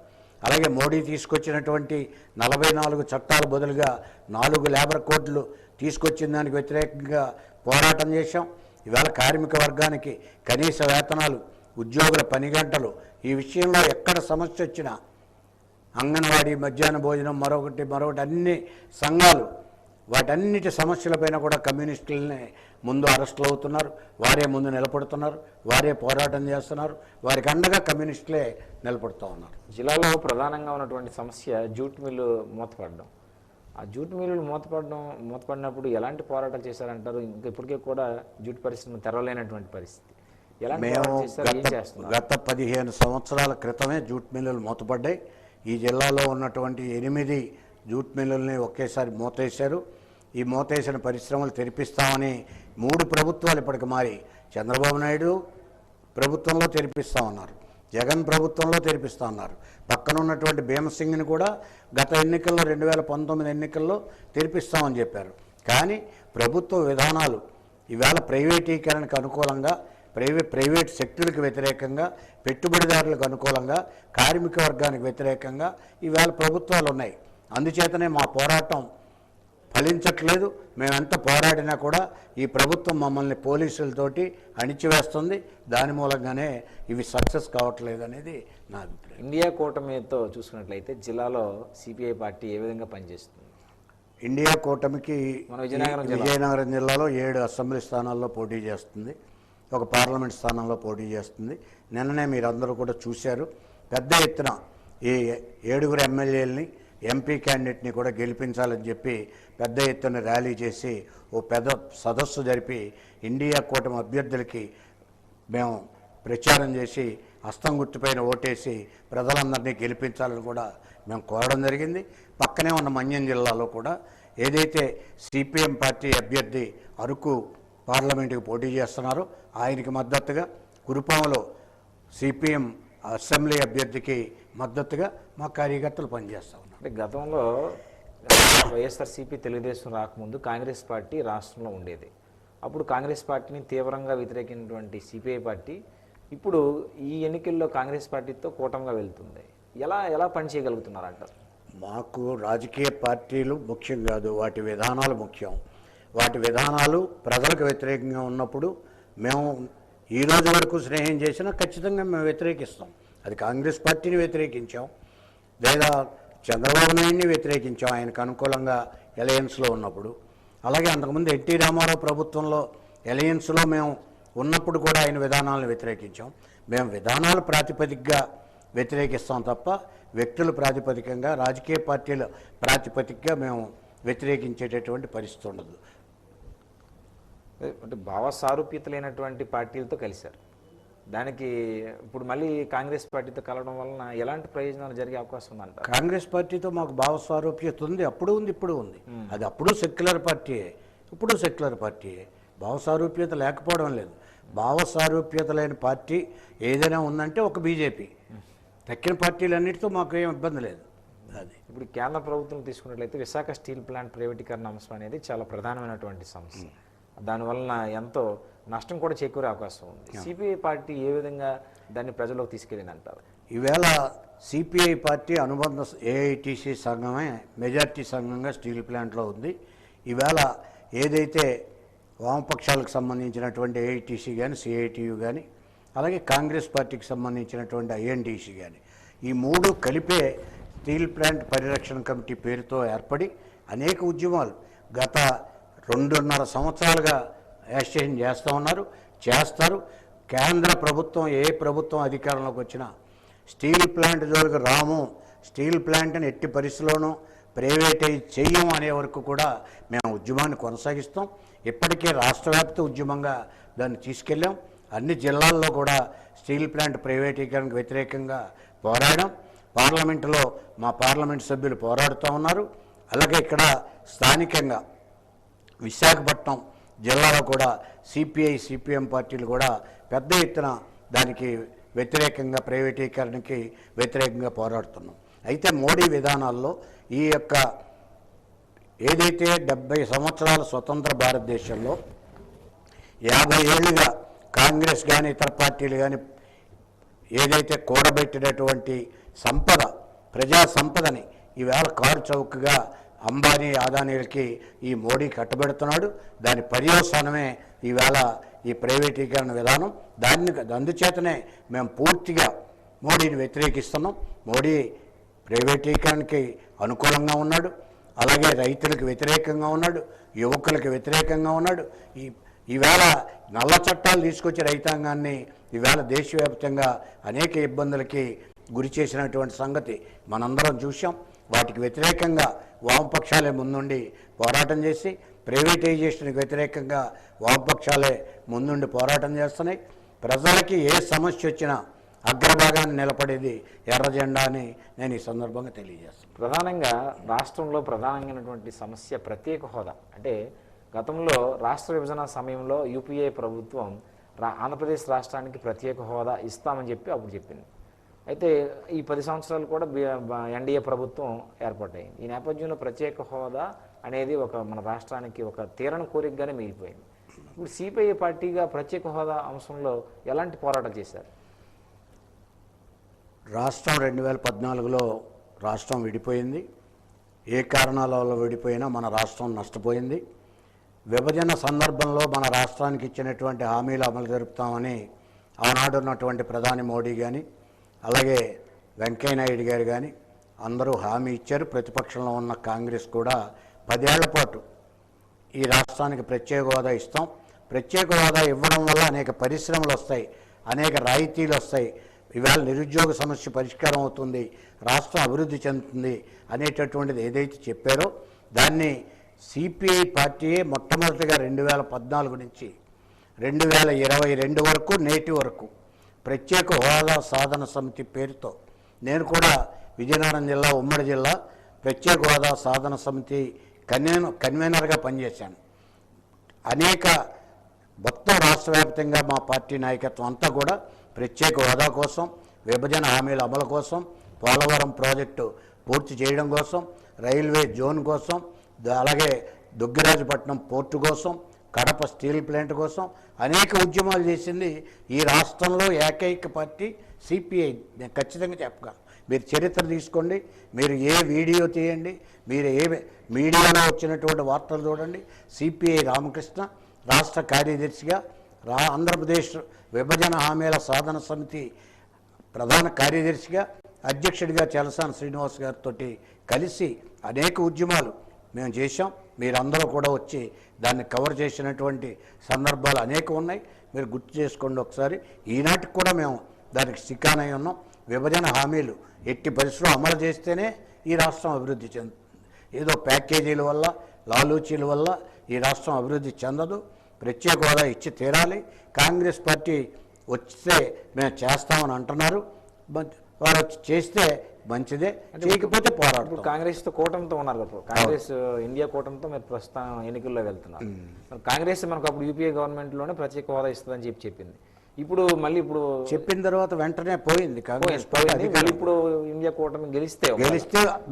అలాగే మోడీ తీసుకొచ్చినటువంటి 44 చట్టాల బదులుగా 4 లేబర్ కోడ్లు తీసుకొచ్చిన దానికి వ్యతిరేకంగా పోరాటం చేశాం. ఇవాళ కార్మిక వర్గానికి కనీస వేతనాలు, ఉద్యోగుల పని గంటలు, ఈ విషయంలో ఎక్కడ సమస్య వచ్చినా అంగన్వాడీ, మధ్యాహ్న భోజనం, మరొకటి అన్ని సంఘాలు వాటన్నిటి సమస్యలపైన కూడా కమ్యూనిస్టులని ముందు అరెస్టులు అవుతున్నారు, వారే ముందు నిలబడుతున్నారు, వారే పోరాటం చేస్తున్నారు. వారికి అండగా కమ్యూనిస్టులే నిలబడుతూ ఉన్నారు. జిల్లాలో ప్రధానంగా ఉన్నటువంటి సమస్య జూట్ మిల్లు మూతపడడం. ఆ జూట్ మిల్లులు మూతపడినప్పుడు ఎలాంటి పోరాటాలు చేశారంటారు? ఇంకా ఇప్పటికే కూడా జూట్ పరిశ్రమ తెరవలేనటువంటి పరిస్థితి. మేము గత 15 సంవత్సరాల క్రితమే జూట్ మిల్లులు మూతపడ్డాయి. ఈ జిల్లాలో ఉన్నటువంటి 8 జూట్ మిల్లుల్ని ఒకేసారి మూతేశారు. ఈ మూతేసిన పరిశ్రమలు తెరిపిస్తామని 3 ప్రభుత్వాలు ఇప్పటికి మారి, చంద్రబాబు నాయుడు ప్రభుత్వంలో తెరిపిస్తా ఉన్నారు, జగన్ ప్రభుత్వంలో తెరిపిస్తా ఉన్నారు. పక్కన ఉన్నటువంటి భీమసింగ్ని కూడా గత ఎన్నికల్లో 2019 ఎన్నికల్లో తెరిపిస్తామని చెప్పారు. కానీ ప్రభుత్వ విధానాలు ఈవేళ ప్రైవేటీకరణకు అనుకూలంగా, ప్రైవేట్ శక్తులకు వ్యతిరేకంగా, పెట్టుబడిదారులకు అనుకూలంగా, కార్మిక వర్గానికి వ్యతిరేకంగా ఈవేళ ప్రభుత్వాలు ఉన్నాయి. అందుచేతనే మా పోరాటం ఫలించట్లేదు. మేమెంత పోరాడినా కూడా ఈ ప్రభుత్వం మమ్మల్ని పోలీసులతోటి అణిచివేస్తుంది. దాని మూలంగానే ఇవి సక్సెస్ కావట్లేదు అనేది నా అభిప్రాయం. ఇండియా కూటమితో చూసుకున్నట్లయితే జిల్లాలో సిపిఐ పార్టీ ఏ విధంగా పనిచేస్తుంది? ఇండియా కూటమికి విజయనగరం జిల్లాలో 7 అసెంబ్లీ స్థానాల్లో పోటీ చేస్తుంది, ఒక పార్లమెంట్ స్థానంలో పోటీ చేస్తుంది. నిన్ననే మీరందరూ కూడా చూశారు. పెద్ద ఎత్తున ఈ 7 ఎమ్మెల్యేలని, ఎంపీ క్యాండిడేట్ని కూడా గెలిపించాలని చెప్పి పెద్ద ఎత్తున ర్యాలీ చేసి ఓ పెద్ద సదస్సు జరిపి ఇండియా కూటమి అభ్యర్థులకి మేము ప్రచారం చేసి హస్తం గుర్తుపైన ఓటేసి ప్రజలందరినీ గెలిపించాలని కూడా మేము కోరడం జరిగింది. పక్కనే ఉన్న మన్యం జిల్లాలో కూడా ఏదైతే సిపిఎం పార్టీ అభ్యర్థి అరకు పార్లమెంటుకి పోటీ చేస్తున్నారు. ఆయనకి మద్దతుగా కురుపాంలో సిపిఎం అసెంబ్లీ అభ్యర్థికి మద్దతుగా మా కార్యకర్తలు పనిచేస్తూ ఉన్నారు. అంటే గతంలో వైఎస్ఆర్సీపీ తెలుగుదేశం రాకముందు కాంగ్రెస్ పార్టీ రాష్ట్రంలో ఉండేది. అప్పుడు కాంగ్రెస్ పార్టీని తీవ్రంగా వ్యతిరేకించినటువంటి సిపిఐ పార్టీ ఇప్పుడు ఈ ఎన్నికల్లో కాంగ్రెస్ పార్టీతో కూటమిగా వెళ్తుంది. ఎలా పనిచేయగలుగుతున్నారు అంటారు? మాకు రాజకీయ పార్టీలు ముఖ్యం కాదు, వాటి విధానాలు ముఖ్యం. వాటి విధానాలు ప్రజలకు వ్యతిరేకంగా ఉన్నప్పుడు మేము ఈ రోజు వరకు స్నేహం చేసినా ఖచ్చితంగా మేము వ్యతిరేకిస్తాం. అది కాంగ్రెస్ పార్టీని వ్యతిరేకించాం, లేదా చంద్రబాబు నాయుడిని వ్యతిరేకించాం ఆయనకు అనుకూలంగా ఎలయన్స్లో ఉన్నప్పుడు. అలాగే అంతకుముందు ఎన్టీ రామారావు ప్రభుత్వంలో ఎలయన్స్లో మేము ఉన్నప్పుడు కూడా ఆయన విధానాలను వ్యతిరేకించాం. మేము విధానాల ప్రాతిపదికగా వ్యతిరేకిస్తాం తప్ప వ్యక్తుల ప్రాతిపదికంగా రాజకీయ పార్టీల ప్రాతిపదికగా మేము వ్యతిరేకించేటటువంటి పరిస్థితి ఉండదు. అంటే భావ సారూప్యత లేనటువంటి పార్టీలతో కలిశారు. దానికి ఇప్పుడు మళ్ళీ కాంగ్రెస్ పార్టీతో కలవడం వలన ఎలాంటి ప్రయోజనాలు జరిగే అవకాశం ఉందంట? కాంగ్రెస్ పార్టీతో మాకు భావ సారూప్యత ఉంది, అప్పుడు ఉంది, ఇప్పుడు ఉంది. అది అప్పుడు సెక్యులర్ పార్టీయే, ఇప్పుడు సెక్యులర్ పార్టీయే. భావ సారూప్యత లేకపోవడం లేదు. భావ సారూప్యత లేని పార్టీ ఏదైనా ఉందంటే ఒక బీజేపీ. తక్కిన పార్టీలన్నిటితో మాకు ఏం ఇబ్బంది లేదు. అది ఇప్పుడు కేంద్ర ప్రభుత్వం తీసుకున్నట్లయితే విశాఖ స్టీల్ ప్లాంట్ ప్రైవేటీకరణ అంశం అనేది చాలా ప్రధానమైనటువంటి సమస్య. దానివలన ఎంతో నష్టం కూడా చేకూరే అవకాశం ఉంది. సిపిఐ పార్టీ ఏ విధంగా దాన్ని ప్రజల్లోకి తీసుకెళ్ళిందంటారు? ఈవేళ సిపిఐ పార్టీ అనుబంధ ఏఐటీసీ సంఘమే మెజార్టీ సంఘంగా స్టీల్ ప్లాంట్లో ఉంది. ఈవేళ ఏదైతే వామపక్షాలకు సంబంధించినటువంటి ఏఐటీసీ కానీ సిఐటియు కానీ అలాగే కాంగ్రెస్ పార్టీకి సంబంధించినటువంటి ఐఎన్టీసీ కానీ ఈ మూడు కలిపే స్టీల్ ప్లాంట్ పరిరక్షణ కమిటీ పేరుతో ఏర్పడి అనేక ఉద్యమాలు గత 2.5 సంవత్సరాలుగా యాజిటేషన్ చేస్తూ ఉన్నారు, చేస్తారు. కేంద్ర ప్రభుత్వం ఏ ప్రభుత్వం అధికారంలోకి వచ్చినా స్టీల్ ప్లాంట్ జోలికి రాము, స్టీల్ ప్లాంట్ని ఎట్టి పరిస్థితుల్లోనూ ప్రైవేటైజ్ చెయ్యం అనే వరకు కూడా మేము ఉద్యమాన్ని కొనసాగిస్తాం. ఇప్పటికే రాష్ట్రవ్యాప్త ఉద్యమంగా దాన్ని తీసుకెళ్ళాం. అన్ని జిల్లాల్లో కూడా స్టీల్ ప్లాంట్ ప్రైవేటీకరణకు వ్యతిరేకంగా పోరాడాం. పార్లమెంటులో మా పార్లమెంట్ సభ్యులు పోరాడుతూ ఉన్నారు. అలాగే ఇక్కడ స్థానికంగా విశాఖపట్నం జిల్లాలో కూడా సిపిఐ సిపిఎం పార్టీలు కూడా పెద్ద ఎత్తున దానికి వ్యతిరేకంగా ప్రైవేటీకరణకి వ్యతిరేకంగా పోరాడుతున్నాం. అయితే మోడీ విధానాల్లో ఈ యొక్క ఏదైతే 70 సంవత్సరాల స్వతంత్ర భారతదేశంలో 50 ఏళ్ళుగా కాంగ్రెస్ కానీ ఇతర పార్టీలు కానీ ఏదైతే కూడబెట్టినటువంటి సంపద ప్రజా సంపదని ఈవేళ కారు చౌకగా అంబానీ అదానీలకి ఈ మోడీ కట్టబెడుతున్నాడు. దాని పర్యవసానమే ఈవేళ ఈ ప్రైవేటీకరణ విధానం. అందుచేతనే మేము పూర్తిగా మోడీని వ్యతిరేకిస్తున్నాం. మోడీ ప్రైవేటీకరణకి అనుకూలంగా ఉన్నాడు, అలాగే రైతులకు వ్యతిరేకంగా ఉన్నాడు, యువకులకు వ్యతిరేకంగా ఉన్నాడు. ఈవేళ నల్ల చట్టాలు తీసుకొచ్చి రైతాంగాన్ని ఈవేళ దేశవ్యాప్తంగా అనేక ఇబ్బందులకి గురి చేసినటువంటి సంగతి మనందరం చూసాం. వాటికి వ్యతిరేకంగా వామపక్షాలే ముందుండి పోరాటం చేసి ప్రైవేటైజేషన్కి వ్యతిరేకంగా వామపక్షాలే ముందుండి పోరాటం చేస్తున్నాయి. ప్రజలకి ఏ సమస్య వచ్చినా అగ్రభాగాన్ని నిలబడేది ఎర్ర జెండా అని నేను ఈ సందర్భంగా తెలియజేస్తాను. ప్రధానంగా రాష్ట్రంలో ప్రధానమైనటువంటి సమస్య ప్రత్యేక హోదా. అంటే గతంలో రాష్ట్ర విభజన సమయంలో యూపీఏ ప్రభుత్వం ఆంధ్రప్రదేశ్ రాష్ట్రానికి ప్రత్యేక హోదా ఇస్తామని చెప్పి అప్పుడు చెప్పింది. అయితే ఈ 10 సంవత్సరాలు కూడా ఎన్డీఏ ప్రభుత్వం ఏర్పాటైంది. ఈ నేపథ్యంలో ప్రత్యేక హోదా అనేది మన రాష్ట్రానికి ఒక తీరని కోరికగానే మిగిలిపోయింది. ఇప్పుడు సిపిఐ పార్టీగా ప్రత్యేక హోదా అంశంలో ఎలాంటి పోరాటం చేశారు? రాష్ట్రం 2014లో రాష్ట్రం విడిపోయింది. ఏ కారణాల వల్ల విడిపోయినా మన రాష్ట్రం నష్టపోయింది. విభజన సందర్భంలో మన రాష్ట్రానికి ఇచ్చినటువంటి హామీలు అమలు జరుపుతామని ఆనాడు ఉన్నటువంటి ప్రధాని మోడీ కానీ అలాగే వెంకయ్యనాయుడు గారు కానీ అందరూ హామీ ఇచ్చారు. ప్రతిపక్షంలో ఉన్న కాంగ్రెస్ కూడా 10 ఏళ్ల పాటు ఈ రాష్ట్రానికి ప్రత్యేక హోదా ఇస్తాం, ప్రత్యేక హోదా ఇవ్వడం వల్ల అనేక పరిశ్రమలు వస్తాయి, అనేక రాయితీలు వస్తాయి, ఇవాళ నిరుద్యోగ సమస్య పరిష్కారం అవుతుంది, రాష్ట్రం అభివృద్ధి చెందుతుంది అనేటటువంటిది ఏదైతే చెప్పారో దాన్ని సిపిఐ పార్టీయే మొట్టమొదటిగా 2014 నుంచి 2022 వరకు నేటి వరకు ప్రత్యేక హోదా సాధన సమితి పేరుతో నేను కూడా విజయనగరం జిల్లా ఉమ్మడి జిల్లా ప్రత్యేక హోదా సాధన సమితి కన్వీనర్గా పనిచేశాను. అనేక మొత్తం రాష్ట్ర వ్యాప్తంగా మా పార్టీ నాయకత్వం అంతా కూడా ప్రత్యేక హోదా కోసం, విభజన హామీల అమలు కోసం, పోలవరం ప్రాజెక్టు పూర్తి చేయడం కోసం, రైల్వే జోన్ కోసం, అలాగే దుగ్గరాజపట్నం పోర్టు కోసం, కడప స్టీల్ ప్లాంట్ కోసం అనేక ఉద్యమాలు చేసింది ఈ రాష్ట్రంలో ఏకైక పార్టీ సిపిఐ. నేను ఖచ్చితంగా చెప్పగలను. మీరు చరిత్ర తీసుకోండి, మీరు ఏ వీడియో తీయండి, మీరు ఏ మీడియాలో వచ్చినటువంటి వార్తలు చూడండి. సిపిఐ రామకృష్ణ రాష్ట్ర కార్యదర్శిగా, ఆంధ్రప్రదేశ్ విభజన హామీల సాధన సమితి ప్రధాన కార్యదర్శిగా, అధ్యక్షుడిగా చలసాని శ్రీనివాస్ గారితో కలిసి అనేక ఉద్యమాలు మేము చేశాం. మీరందరూ కూడా వచ్చి దాన్ని కవర్ చేసినటువంటి సందర్భాలు అనేకం ఉన్నాయి. మీరు గుర్తు చేసుకోండి ఒకసారి. ఈనాటికి కూడా మేము దానికి సికానై ఉన్నాం. విభజన హామీలు ఎట్టి పరిస్థితుల్లో అమలు చేస్తేనే ఈ రాష్ట్రం అభివృద్ధి చెందుతుంది. ఏదో ప్యాకేజీల వల్ల, లాలూచీల వల్ల ఈ రాష్ట్రం అభివృద్ధి చెందదు. ప్రత్యేక హోదా ఇచ్చి తీరాలి. కాంగ్రెస్ పార్టీ వస్తే మేము చేస్తామని అంటున్నారు. వారు వచ్చి చేస్తే మంచిదే, చేయకపోతే పోరాడుతాం. కాంగ్రెస్తో కూటమితో ఉన్నారు కదా, కాంగ్రెస్ ఇండియా కూటమితో మీరు ప్రస్తుతం ఎన్నికల్లో వెళ్తున్నారు. కాంగ్రెస్ మనకు అప్పుడు యూపీఏ గవర్నమెంట్లోనే ప్రత్యేక హోదా ఇస్తుందని చెప్పింది. ఇప్పుడు మళ్ళీ చెప్పిన తర్వాత వెంటనే పోయింది కాంగ్రెస్ పార్టీ. ఇప్పుడు ఇండియా కూటమి గెలిస్తే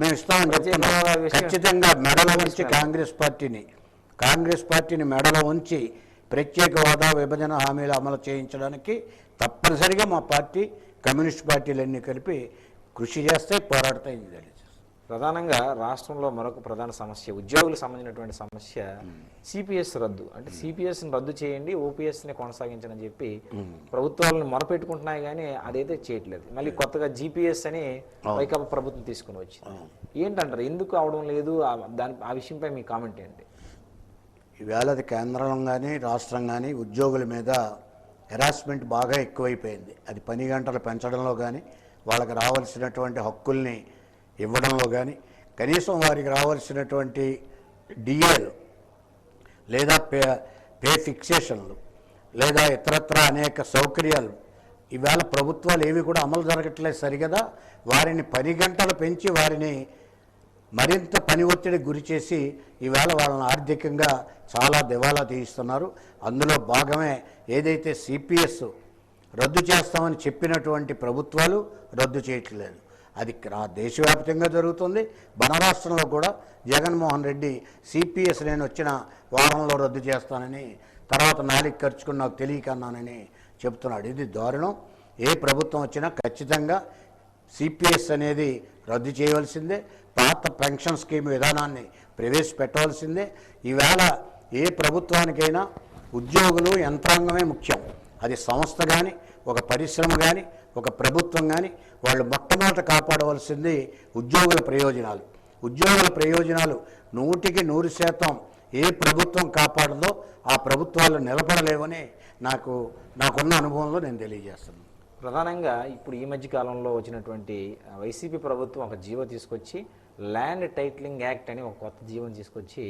మేము ఇస్తామని చెప్తున్నాం. ఖచ్చితంగా మెడలో ఉంచి కాంగ్రెస్ పార్టీని మెడలో ఉంచి ప్రత్యేక హోదా, విభజన హామీలు అమలు చేయించడానికి తప్పనిసరిగా మా పార్టీ, కమ్యూనిస్ట్ పార్టీలన్నీ కలిపి కృషి చేస్తే, పోరాడతాయి. ప్రధానంగా రాష్ట్రంలో మరొక ప్రధాన సమస్య, ఉద్యోగులకు సంబంధించినటువంటి సమస్య సిపిఎస్ రద్దు. అంటే సిపిఎస్ని రద్దు చేయండి, ఓపీఎస్ని కొనసాగించని చెప్పి ప్రభుత్వాలను మొరపెట్టుకుంటున్నాయి, కానీ అదైతే చేయట్లేదు. మళ్ళీ కొత్తగా జీపీఎస్ అని వైకాపా ప్రభుత్వం తీసుకుని వచ్చింది. ఏంటంటారు, ఎందుకు అవడం లేదు? ఆ విషయంపై మీ కామెంట్ ఏంటి? ఈవేళ అది కేంద్రం కానీ రాష్ట్రం కానీ ఉద్యోగుల మీద హెరాస్మెంట్ బాగా ఎక్కువైపోయింది. అది పని గంటలు పెంచడంలో కానీ, వాళ్ళకి రావాల్సినటువంటి హక్కుల్ని ఇవ్వడంలో కానీ, కనీసం వారికి రావాల్సినటువంటి డిఏలు లేదా పే ఫిక్సేషన్లు లేదా ఇతరత్ర అనేక సౌకర్యాలు ఈవేళ ప్రభుత్వాలు ఏవి కూడా అమలు జరగట్లేదు సరిగదా. వారిని పని గంటలు పెంచి వారిని మరింత పని ఒత్తిడికి గురి చేసి ఈవేళ వాళ్ళని ఆర్థికంగా చాలా దివాలా తీయిస్తున్నారు. అందులో భాగమే ఏదైతే సిపిఎస్ రద్దు చేస్తామని చెప్పినటువంటి ప్రభుత్వాలు రద్దు చేయట్లేదు. అది దేశవ్యాప్తంగా జరుగుతుంది. మన రాష్ట్రంలో కూడా జగన్మోహన్ రెడ్డి సిపిఎస్ నేను వచ్చిన వారంలో రద్దు చేస్తానని, తర్వాత నాలుగు ఖర్చుకుని నాకు తెలియకన్నానని చెప్తున్నాడు. ఇది దారుణం. ఏ ప్రభుత్వం వచ్చినా ఖచ్చితంగా సిపిఎస్ అనేది రద్దు చేయవలసిందే. పాత పెన్షన్ స్కీమ్ విధానాన్ని ప్రవేశపెట్టవలసిందే. ఈవేళ ఏ ప్రభుత్వానికైనా ఉద్యోగులు, యంత్రాంగమే ముఖ్యం. అది సంస్థ కానీ, ఒక పరిశ్రమ కానీ, ఒక ప్రభుత్వం కానీ, వాళ్ళు మొట్టమొదట కాపాడవలసింది ఉద్యోగుల ప్రయోజనాలు. ఉద్యోగుల ప్రయోజనాలు 100% ఏ ప్రభుత్వం కాపాడదో ఆ ప్రభుత్వాలు నిలబడలేవని నాకున్న అనుభవంలో నేను తెలియజేస్తున్నాను. ప్రధానంగా ఇప్పుడు ఈ మధ్య కాలంలో వచ్చినటువంటి వైసీపీ ప్రభుత్వం ఒక జీవో తీసుకొచ్చి ల్యాండ్ టైటిలింగ్ యాక్ట్ అని ఒక కొత్త జీవోని తీసుకొచ్చి,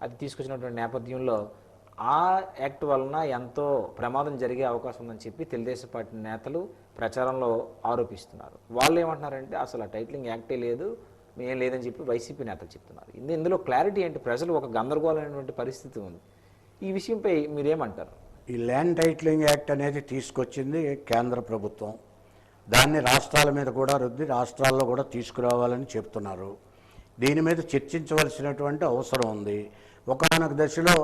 అది తీసుకొచ్చినటువంటి నేపథ్యంలో ఆ యాక్ట్ వలన ఎంతో ప్రమాదం జరిగే అవకాశం ఉందని చెప్పి తెలుగుదేశం పార్టీ నేతలు ప్రచారంలో ఆరోపిస్తున్నారు. వాళ్ళు ఏమంటున్నారంటే అసలు ఆ టైటిలింగ్ యాక్టే లేదు, ఏం లేదని చెప్పి వైసీపీ నేతలు చెప్తున్నారు. ఇందులో క్లారిటీ ఏంటి? ప్రజలు ఒక గందరగోళమైనటువంటి పరిస్థితి ఉంది. ఈ విషయంపై మీరేమంటారు? ఈ ల్యాండ్ టైటిలింగ్ యాక్ట్ అనేది తీసుకొచ్చింది కేంద్ర ప్రభుత్వం. దాన్ని రాష్ట్రాల మీద కూడా రుద్ది రాష్ట్రాల్లో కూడా తీసుకురావాలని చెప్తున్నారు. దీని మీద చర్చించవలసినటువంటి అవసరం ఉంది. ఒకానొక దశలో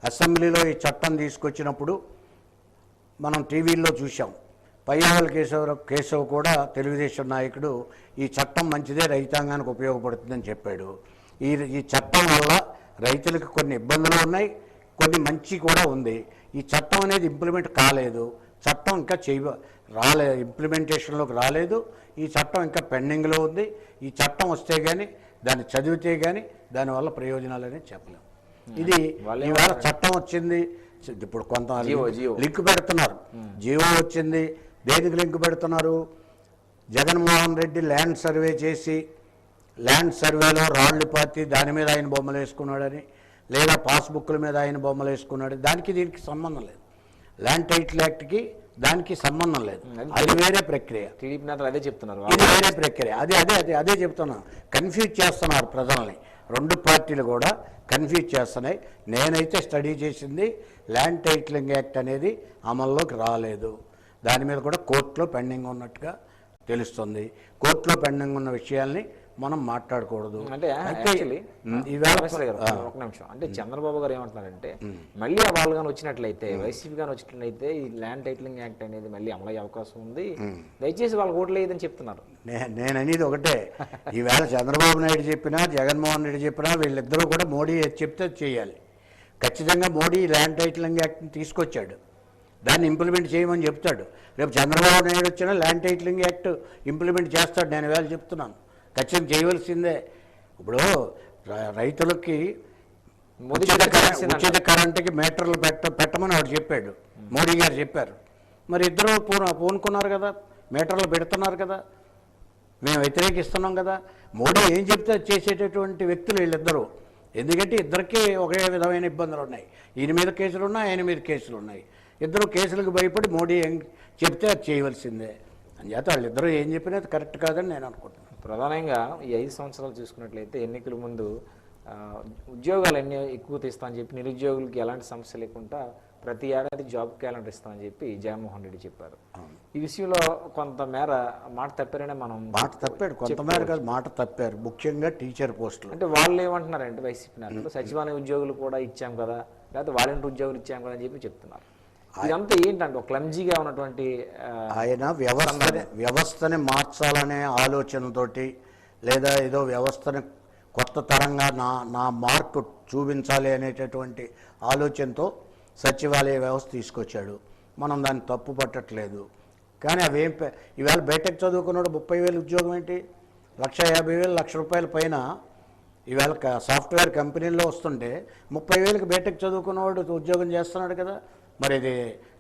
అసెంబ్లీలో ఈ చట్టం తీసుకొచ్చినప్పుడు మనం టీవీల్లో చూసాం. పయ్యావుల కేశవ్ కూడా తెలుగుదేశం నాయకుడు ఈ చట్టం మంచిదే, రైతాంగానికి ఉపయోగపడుతుందని చెప్పాడు. ఈ చట్టం వల్ల రైతులకు కొన్ని ఇబ్బందులు ఉన్నాయి, కొన్ని మంచి కూడా ఉంది. ఈ చట్టం అనేది ఇంప్లిమెంట్ కాలేదు. చట్టం ఇంకా ఇంప్లిమెంటేషన్లోకి రాలేదు. ఈ చట్టం ఇంకా పెండింగ్లో ఉంది. ఈ చట్టం వస్తే కానీ, దాన్ని చదివితే కానీ దానివల్ల ప్రయోజనాలు అనేది చెప్పలేము. ఇది ఇవాళ చట్టం వచ్చింది, ఇప్పుడు కొంత లింక్ పెడుతున్నారు. జీవో వచ్చింది, దేనికి లింక్ పెడుతున్నారు? జగన్మోహన్ రెడ్డి ల్యాండ్ సర్వే చేసి, ల్యాండ్ సర్వేలో రాళ్లు పాతి దాని మీద ఆయన బొమ్మలు వేసుకున్నాడని, లేదా పాస్బుక్ల మీద ఆయన బొమ్మలు వేసుకున్నాడు. దానికి దీనికి సంబంధం లేదు. ల్యాండ్ టైటిల్ యాక్ట్కి దానికి సంబంధం లేదు. అది వేరే ప్రక్రియ. టీడీపీ నేతలు అదే చెప్తున్నారు. ఇది వేరే ప్రక్రియ. అదే చెప్తున్నాను. కన్ఫ్యూజ్ చేస్తున్నారు ప్రజల్ని. రెండు పార్టీలు కూడా కన్ఫ్యూజ్ చేస్తున్నాయి. నేనైతే స్టడీ చేసింది ల్యాండ్ టైటిలింగ్ యాక్ట్ అనేది అమల్లోకి రాలేదు. దాని మీద కూడా కోర్టులో పెండింగ్ ఉన్నట్టుగా తెలుస్తుంది. కోర్టులో పెండింగ్ ఉన్న విషయాల్ని మనం మాట్లాడకూడదు. అంటే ఒక నిమిషం, అంటే చంద్రబాబు గారు ఏమంటున్నారంటే మళ్ళీ ఆ వాళ్ళు కానీ వచ్చినట్లయితే, వైసీపీ కానీ వచ్చినట్లయితే ఈ ల్యాండ్ టైటిలింగ్ యాక్ట్ అనేది మళ్ళీ అమలయ్యే అవకాశం ఉంది, దయచేసి వాళ్ళకి ఓట్లు లేదని చెప్తున్నారు. నేను అనేది ఒకటే, ఈవేళ చంద్రబాబు నాయుడు చెప్పినా జగన్మోహన్ రెడ్డి చెప్పినా వీళ్ళిద్దరూ కూడా మోడీ చెప్తే చేయాలి. ఖచ్చితంగా మోడీ ల్యాండ్ టైటిలింగ్ యాక్ట్ని తీసుకొచ్చాడు, దాన్ని ఇంప్లిమెంట్ చేయమని చెప్తాడు. రేపు చంద్రబాబు నాయుడు వచ్చినా ల్యాండ్ టైటిలింగ్ యాక్ట్ ఇంప్లిమెంట్ చేస్తాడు. నేను వేళ చెప్తున్నాను, ఖచ్చితంగా చేయవలసిందే. ఇప్పుడు రైతులకి ఉచిత కరెంటుకి మీటర్లు పెట్టమని వాడు చెప్పాడు, మోడీ గారు చెప్పారు. మరి ఇద్దరు పూనుకున్నారు కదా, మీటర్లు పెడుతున్నారు కదా, మేము వ్యతిరేకిస్తున్నాం కదా. మోడీ ఏం చెప్తే చేసేటటువంటి వ్యక్తులు వీళ్ళిద్దరూ. ఎందుకంటే ఇద్దరికీ ఒకే విధమైన ఇబ్బందులు ఉన్నాయి. ఈయన మీద కేసులు ఉన్నాయి, ఆయన మీద కేసులు ఉన్నాయి. ఇద్దరు కేసులకు భయపడి మోడీ ఏం చెప్తే అది చేయవలసిందే. అంచేత వాళ్ళిద్దరూ ఏం చెప్పినా అది కరెక్ట్ కాదని నేను అనుకుంటున్నాను. ప్రధానంగా ఈ 5 సంవత్సరాలు చూసుకున్నట్లయితే ఎన్నికల ముందు ఉద్యోగాలు ఎన్ని ఎక్కువ తీస్తామని చెప్పి, నిరుద్యోగులకి ఎలాంటి సమస్య లేకుండా ప్రతి ఏడాది జాబ్ క్యాలెండర్ ఇస్తామని చెప్పి జగన్మోహన్ రెడ్డి చెప్పారు. ఈ విషయంలో కొంతమేర మాట తప్పారనే మనం తప్పాడు, కొంతమేర కాదు మాట తప్పారు. ముఖ్యంగా టీచర్ పోస్టులు. అంటే వాళ్ళు ఏమంటున్నారంటే వైసీపీ నాయకులు సచివాలయ ఉద్యోగులు కూడా ఇచ్చాం కదా, లేకపోతే వాలంటీర్ ఉద్యోగులు ఇచ్చాం కదా అని చెప్పి చెప్తున్నారు. ఇదంతా ఏంటంటే ఒక క్లమ్జీగా ఉన్నటువంటి ఆయన వ్యవస్థని మార్చాలనే ఆలోచనతోటి, లేదా ఏదో వ్యవస్థని కొత్త తరంగా నా మార్కు చూపించాలి అనేటటువంటి ఆలోచనతో సచివాలయ వ్యవస్థ తీసుకొచ్చాడు. మనం దాన్ని తప్పు పట్టట్లేదు. కానీ అవేం ఈవేళ బయటకు చదువుకున్నాడు 30,000 ఉద్యోగం ఏంటి, 1,50,000 ₹1,00,000 పైన ఈవేళ సాఫ్ట్వేర్ కంపెనీల్లో వస్తుంటే 30,000కి బయటకు చదువుకున్నవాడు ఉద్యోగం చేస్తున్నాడు కదా. మరి ఇది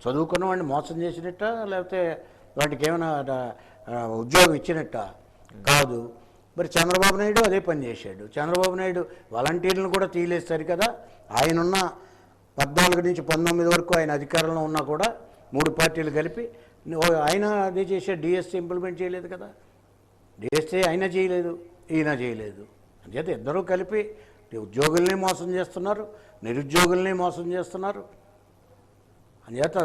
చదువుకున్నవాడిని మోసం చేసినట్ట, లేకపోతే వాటికి ఏమైనా ఉద్యోగం ఇచ్చినట్ట కాదు. మరి చంద్రబాబు నాయుడు అదే పని చేశాడు. చంద్రబాబు నాయుడు వాలంటీర్లను కూడా తీయలేదు కదా. ఆయనున్న 14 నుంచి 19 వరకు ఆయన అధికారంలో ఉన్నా కూడా 3 పార్టీలు కలిపి ఆయన అదే చేశాడు. డిఎస్సీ ఇంప్లిమెంట్ చేయలేదు కదా. డిఎస్సీ ఆయన చేయలేదు, ఈయన చేయలేదు. అంచేత ఇద్దరూ కలిపి ఉద్యోగుల్ని మోసం చేస్తున్నారు, నిరుద్యోగుల్ని మోసం చేస్తున్నారు. అంచేత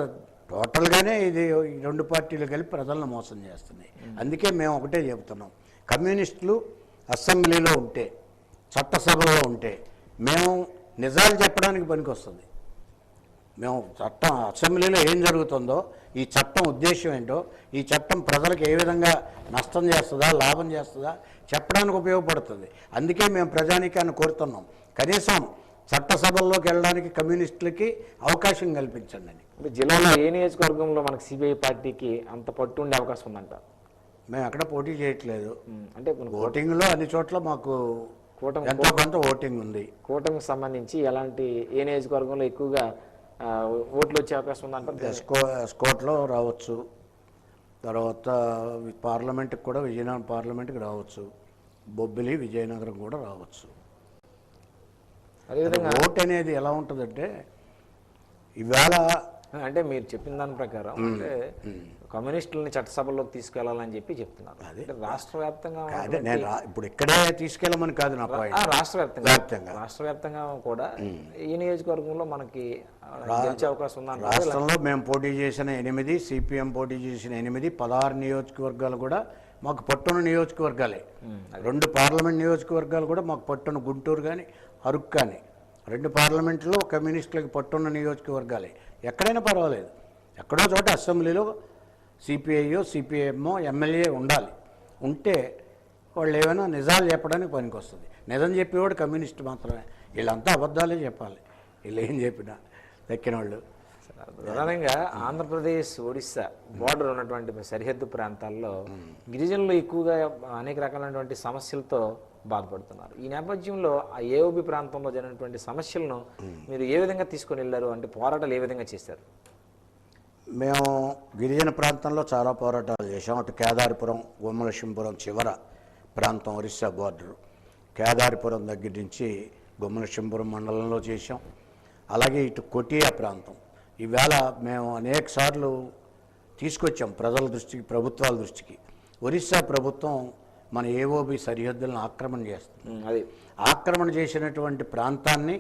టోటల్గానే ఇది ఈ 2 పార్టీలు కలిపి ప్రజలను మోసం చేస్తున్నాయి. అందుకే మేము ఒకటే చెబుతున్నాం, కమ్యూనిస్టులు అసెంబ్లీలో ఉంటే, చట్టసభలో ఉంటే మేము నిజాలు చెప్పడానికి పనికొస్తుంది. మేము చట్టం అసెంబ్లీలో ఏం జరుగుతుందో, ఈ చట్టం ఉద్దేశం ఏంటో, ఈ చట్టం ప్రజలకు ఏ విధంగా నష్టం చేస్తుందా లాభం చేస్తుందా చెప్పడానికి ఉపయోగపడుతుంది. అందుకే మేము ప్రజానీకాన్ని కోరుతున్నాం, కనీసం చట్టసభల్లోకి వెళ్ళడానికి కమ్యూనిస్టులకి అవకాశం కల్పించండి అని. జిల్లాలో ఏ నియోజకవర్గంలో మనకు సిపిఐ పార్టీకి అంత పట్టు ఉండే అవకాశం ఉందంట? మేము అక్కడ పోటీ చేయట్లేదు. అంటే ఓటింగ్లో అన్ని చోట్ల మాకు ఎంతో కొంత ఓటింగ్ ఉంది. కూటమికి సంబంధించి ఎలాంటి ఏ నియోజకవర్గంలో ఎక్కువగా ఓట్లు వచ్చే అవకాశం ఉందంట? ఎస్కోట్లో రావచ్చు, తర్వాత పార్లమెంట్కి కూడా విజయనగరం పార్లమెంట్కి రావచ్చు, బొబ్బిలి విజయనగరం కూడా రావచ్చు. అదేవిధంగా ఓట్ అనేది ఎలా ఉంటుందంటే, ఇవాళ అంటే మీరు చెప్పిన దాని ప్రకారం అంటే కమ్యూనిస్టులని చట్టసభల్లోకి తీసుకెళ్లాలని చెప్పి చెప్తున్నారు. అదే రాష్ట్ర వ్యాప్తంగా నేను ఇప్పుడు ఇక్కడే తీసుకెళ్ళమని కాదు నా పాయింట్. రాష్ట్ర వ్యాప్తంగా కూడా ఈ నియోజకవర్గంలో మనకి గెలిచే అవకాశం ఉందా? రాష్ట్రంలో మేము పోటీ చేసిన 8, సిపిఎం పోటీ చేసిన 8, 16 నియోజకవర్గాలు కూడా మాకు పట్టున నియోజకవర్గాలే. 2 పార్లమెంట్ నియోజకవర్గాలు కూడా మాకు పట్టున, గుంటూరు కానీ అరకు కానీ 2 పార్లమెంట్లో కమ్యూనిస్టులకు పట్టున్న నియోజకవర్గాలే. ఎక్కడైనా పర్వాలేదు, ఎక్కడో చోట అసెంబ్లీలో సిపిఐయో సిపిఎంఓ ఎమ్మెల్యే ఉండాలి. ఉంటే వాళ్ళు ఏమైనా నిజాలు చెప్పడానికి పనికి వస్తుంది. నిజం చెప్పేవాడు కమ్యూనిస్ట్ మాత్రమే. వీళ్ళంతా అబద్ధాలే చెప్పాలి, వీళ్ళు ఏం చెప్పినా దక్కిన వాళ్ళు. ప్రధానంగా ఆంధ్రప్రదేశ్ ఒడిశా బోర్డర్ ఉన్నటువంటి సరిహద్దు ప్రాంతాల్లో గిరిజనులు ఎక్కువగా అనేక రకాలైనటువంటి సమస్యలతో బాధపడుతున్నారు. ఈ నేపథ్యంలో ఆ ఏఓబి ప్రాంతంలో జరిగినటువంటి సమస్యలను మీరు ఏ విధంగా తీసుకొని వెళ్ళారు, అంటే పోరాటాలు ఏ విధంగా చేశారు? మేము గిరిజన ప్రాంతంలో చాలా పోరాటాలు చేసాం. అటు కేదారిపురం, గుమ్మలక్ష్మీపురం చివర ప్రాంతం ఒరిస్సా బోర్డరు, కేదారిపురం దగ్గర నుంచి గుమ్మలక్ష్మీపురం మండలంలో చేసాం. అలాగే ఇటు కొటియా ప్రాంతం. ఈవేళ మేము అనేక సార్లు తీసుకొచ్చాం ప్రజల దృష్టికి, ప్రభుత్వాల దృష్టికి. ఒరిస్సా ప్రభుత్వం మన ఏఓబి సరిహద్దులను ఆక్రమణ చేస్తుంది. అది ఆక్రమణ చేసినటువంటి ప్రాంతాన్ని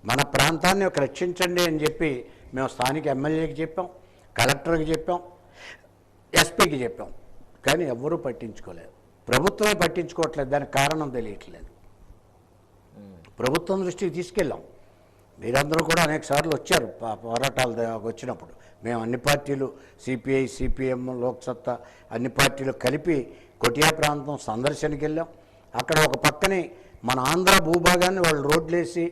మన ప్రాంతాన్ని ఒక రక్షించండి అని చెప్పి మేము స్థానిక ఎమ్మెల్యేకి చెప్పాం, కలెక్టర్కి చెప్పాం, ఎస్పీకి చెప్పాం. కానీ ఎవ్వరూ పట్టించుకోలేదు. ప్రభుత్వమే పట్టించుకోవట్లేదు. దానికి కారణం తెలియట్లేదు. ప్రభుత్వం దృష్టికి తీసుకెళ్ళాం. మీరందరూ కూడా అనేక సార్లు వచ్చారు పోరాటాలు వచ్చినప్పుడు. మేము అన్ని పార్టీలు, సిపిఐ, సిపిఎం, లోక్సత్తా అన్ని పార్టీలు కలిపి కొటియా ప్రాంతం సందర్శనకి వెళ్ళాం. అక్కడ ఒక పక్కనే మన ఆంధ్ర భూభాగాన్ని వాళ్ళు రోడ్లు వేసి,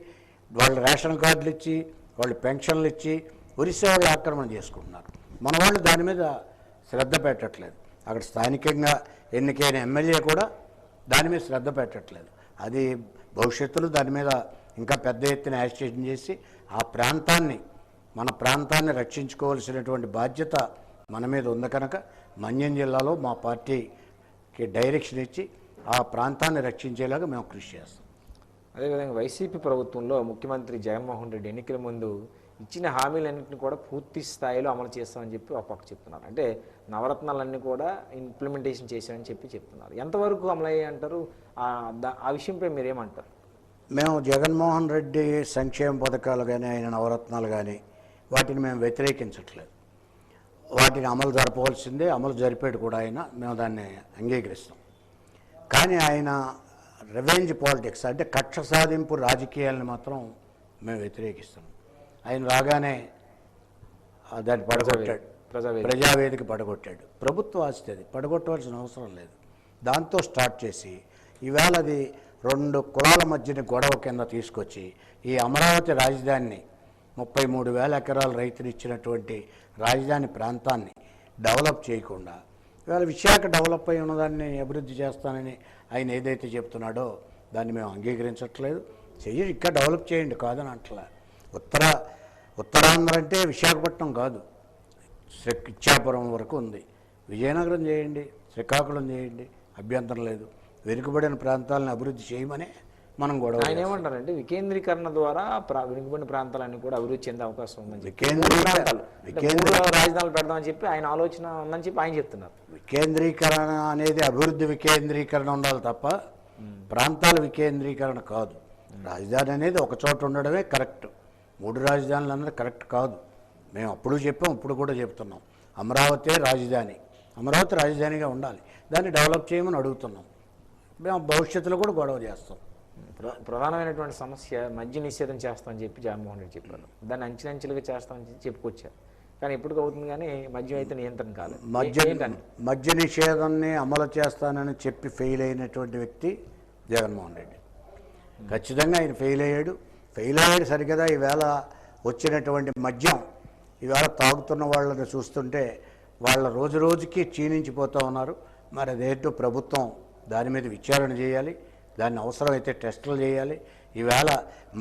వాళ్ళు రేషన్ కార్డులు ఇచ్చి, వాళ్ళు పెన్షన్లు ఇచ్చి ఒరిస్సా వాళ్ళు ఆక్రమణ చేసుకుంటున్నారు. మన వాళ్ళు దాని మీద శ్రద్ధ పెట్టట్లేదు. అక్కడ స్థానికంగా ఎన్నికైన ఎమ్మెల్యే కూడా దాని మీద శ్రద్ధ పెట్టట్లేదు. అది భవిష్యత్తులో దాని మీద ఇంకా పెద్ద ఎత్తున యాజిటేషన్ చేసి మన ప్రాంతాన్ని రక్షించుకోవాల్సినటువంటి బాధ్యత మన మీద ఉంది కనుక మన్యం జిల్లాలో మా పార్టీకి డైరెక్షన్ ఇచ్చి ఆ ప్రాంతాన్ని రక్షించేలాగా మేము కృషి చేస్తాం. అదేవిధంగా వైసీపీ ప్రభుత్వంలో ముఖ్యమంత్రి జగన్మోహన్ రెడ్డి ఎన్నికల ముందు ఇచ్చిన హామీలన్నింటినీ కూడా పూర్తి స్థాయిలో అమలు చేస్తామని చెప్పి ఒక పక్క చెప్తున్నారు. అంటే నవరత్నాలన్నీ కూడా ఇంప్లిమెంటేషన్ చేశామని చెప్తున్నారు. ఎంతవరకు అమలయ్యాయి అంటారు? ఆ విషయంపై మీరేమంటారు? మేము జగన్మోహన్ రెడ్డి సంక్షేమ పథకాలు కానీ, ఆయన నవరత్నాలు కానీ వాటిని మేము వ్యతిరేకించట్లేదు. వాటిని అమలు జరపవలసిందే, అమలు జరిపేది కూడా ఆయన. మేము దాన్ని అంగీకరిస్తాం. కానీ ఆయన రివెంజ్ పాలిటిక్స్ అంటే కక్ష సాధింపు రాజకీయాలను మాత్రం మేము వ్యతిరేకిస్తాం. ఆయన రాగానే దాన్ని పడగొట్టాడు, ప్రజావేదిక పడగొట్టాడు. ప్రభుత్వ ఆస్తి అది, పడగొట్టవలసిన అవసరం లేదు. దాంతో స్టార్ట్ చేసి ఈవేళ అది 2 కులాల మధ్యన గొడవ కింద తీసుకొచ్చి ఈ అమరావతి రాజధానిని 33,000 ఎకరాల రైతులు ఇచ్చినటువంటి రాజధాని ప్రాంతాన్ని డెవలప్ చేయకుండా ఇవాళ విశాఖ డెవలప్ అయి ఉన్నదాన్ని అభివృద్ధి చేస్తానని ఆయన ఏదైతే చెప్తున్నాడో దాన్ని మేము అంగీకరించట్లేదు. చెయ్యి ఇక్కడ డెవలప్ చేయండి, కాదని అంటలే. ఉత్తరాంధ్ర అంటే విశాఖపట్నం కాదు, ఇచ్చాపురం వరకు ఉంది. విజయనగరం చేయండి, శ్రీకాకుళం చేయండి, అభ్యంతరం లేదు. వెనుకబడిన ప్రాంతాలను అభివృద్ధి చేయమనే మనం గొడవ. ఆయన ఏమంటారంటే వికేంద్రీకరణ ద్వారా వెనుకబడిన ప్రాంతాలన్నీ కూడా అభివృద్ధి చెందే అవకాశం ఉందని, రాజధానులు పెడదామని చెప్పి ఆయన ఆలోచన ఉందని చెప్పి ఆయన చెప్తున్నారు. వికేంద్రీకరణ అనేది అభివృద్ధి వికేంద్రీకరణ ఉండాలి తప్ప ప్రాంతాల వికేంద్రీకరణ కాదు. రాజధాని అనేది ఒక చోట ఉండడమే కరెక్ట్. 3 రాజధానులు అన్నది కరెక్ట్ కాదు. మేము అప్పుడు చెప్పాం, ఇప్పుడు కూడా చెప్తున్నాం. అమరావతి రాజధాని, అమరావతి రాజధానిగా ఉండాలి. దాన్ని డెవలప్ చేయమని అడుగుతున్నాం. మేము భవిష్యత్తులో కూడా గొడవ చేస్తాం. ప్రధానమైనటువంటి సమస్య మద్య నిషేధం చేస్తామని చెప్పి జగన్మోహన్ రెడ్డి చెప్పారు. దాన్ని అంచెలంచెలుగా చేస్తామని చెప్పుకొచ్చారు. కానీ ఇప్పటికి అవుతుంది, కానీ మద్యం అయితే నియంత్రణ కాలేదు. మద్య నిషేధాన్ని అమలు చేస్తానని చెప్పి ఫెయిల్ అయినటువంటి వ్యక్తి జగన్మోహన్ రెడ్డి. ఖచ్చితంగా ఆయన ఫెయిల్ అయ్యాడు సరికదా. ఈవేళ వచ్చినటువంటి మద్యం ఈవేళ తాగుతున్న వాళ్ళని చూస్తుంటే వాళ్ళ రోజు రోజుకి క్షీణించిపోతూ ఉన్నారు. మరి అదేంటో ప్రభుత్వం దాని మీద విచారణ చేయాలి. దాన్ని అవసరమైతే టెస్టులు చేయాలి. ఈవేళ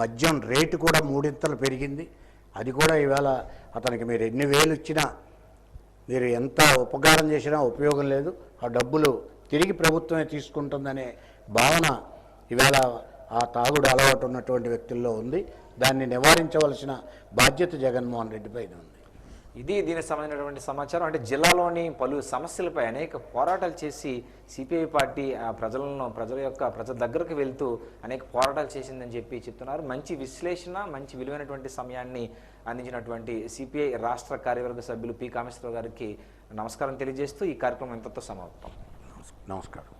మద్యం రేటు కూడా 3 పెరిగింది. అది కూడా ఈవేళ అతనికి మీరు ఎన్ని వేలు ఇచ్చినా, మీరు ఎంత ఉపకారం చేసినా ఉపయోగం లేదు. ఆ డబ్బులు తిరిగి ప్రభుత్వమే తీసుకుంటుందనే భావన ఈవేళ ఆ తాగుడు అలవాటు ఉన్నటువంటి వ్యక్తుల్లో ఉంది. దాన్ని నివారించవలసిన బాధ్యత జగన్మోహన్ రెడ్డిపై ఉంది. ఇది దీనికి సంబంధించినటువంటి సమాచారం. అంటే జిల్లాలోని పలు సమస్యలపై అనేక పోరాటాలు చేసి సిపిఐ పార్టీ ప్రజల దగ్గరకు వెళ్తూ అనేక పోరాటాలు చేసిందని చెప్పి చెప్తున్నారు. మంచి విశ్లేషణ, మంచి విలువైనటువంటి సమయాన్ని అందించినటువంటి సిపిఐ రాష్ట్ర కార్యవర్గ సభ్యులు పి. కామేశ్వరరావు గారికి నమస్కారం తెలియజేస్తూ ఈ కార్యక్రమం ఇంతతో సమాప్తం. నమస్కారం.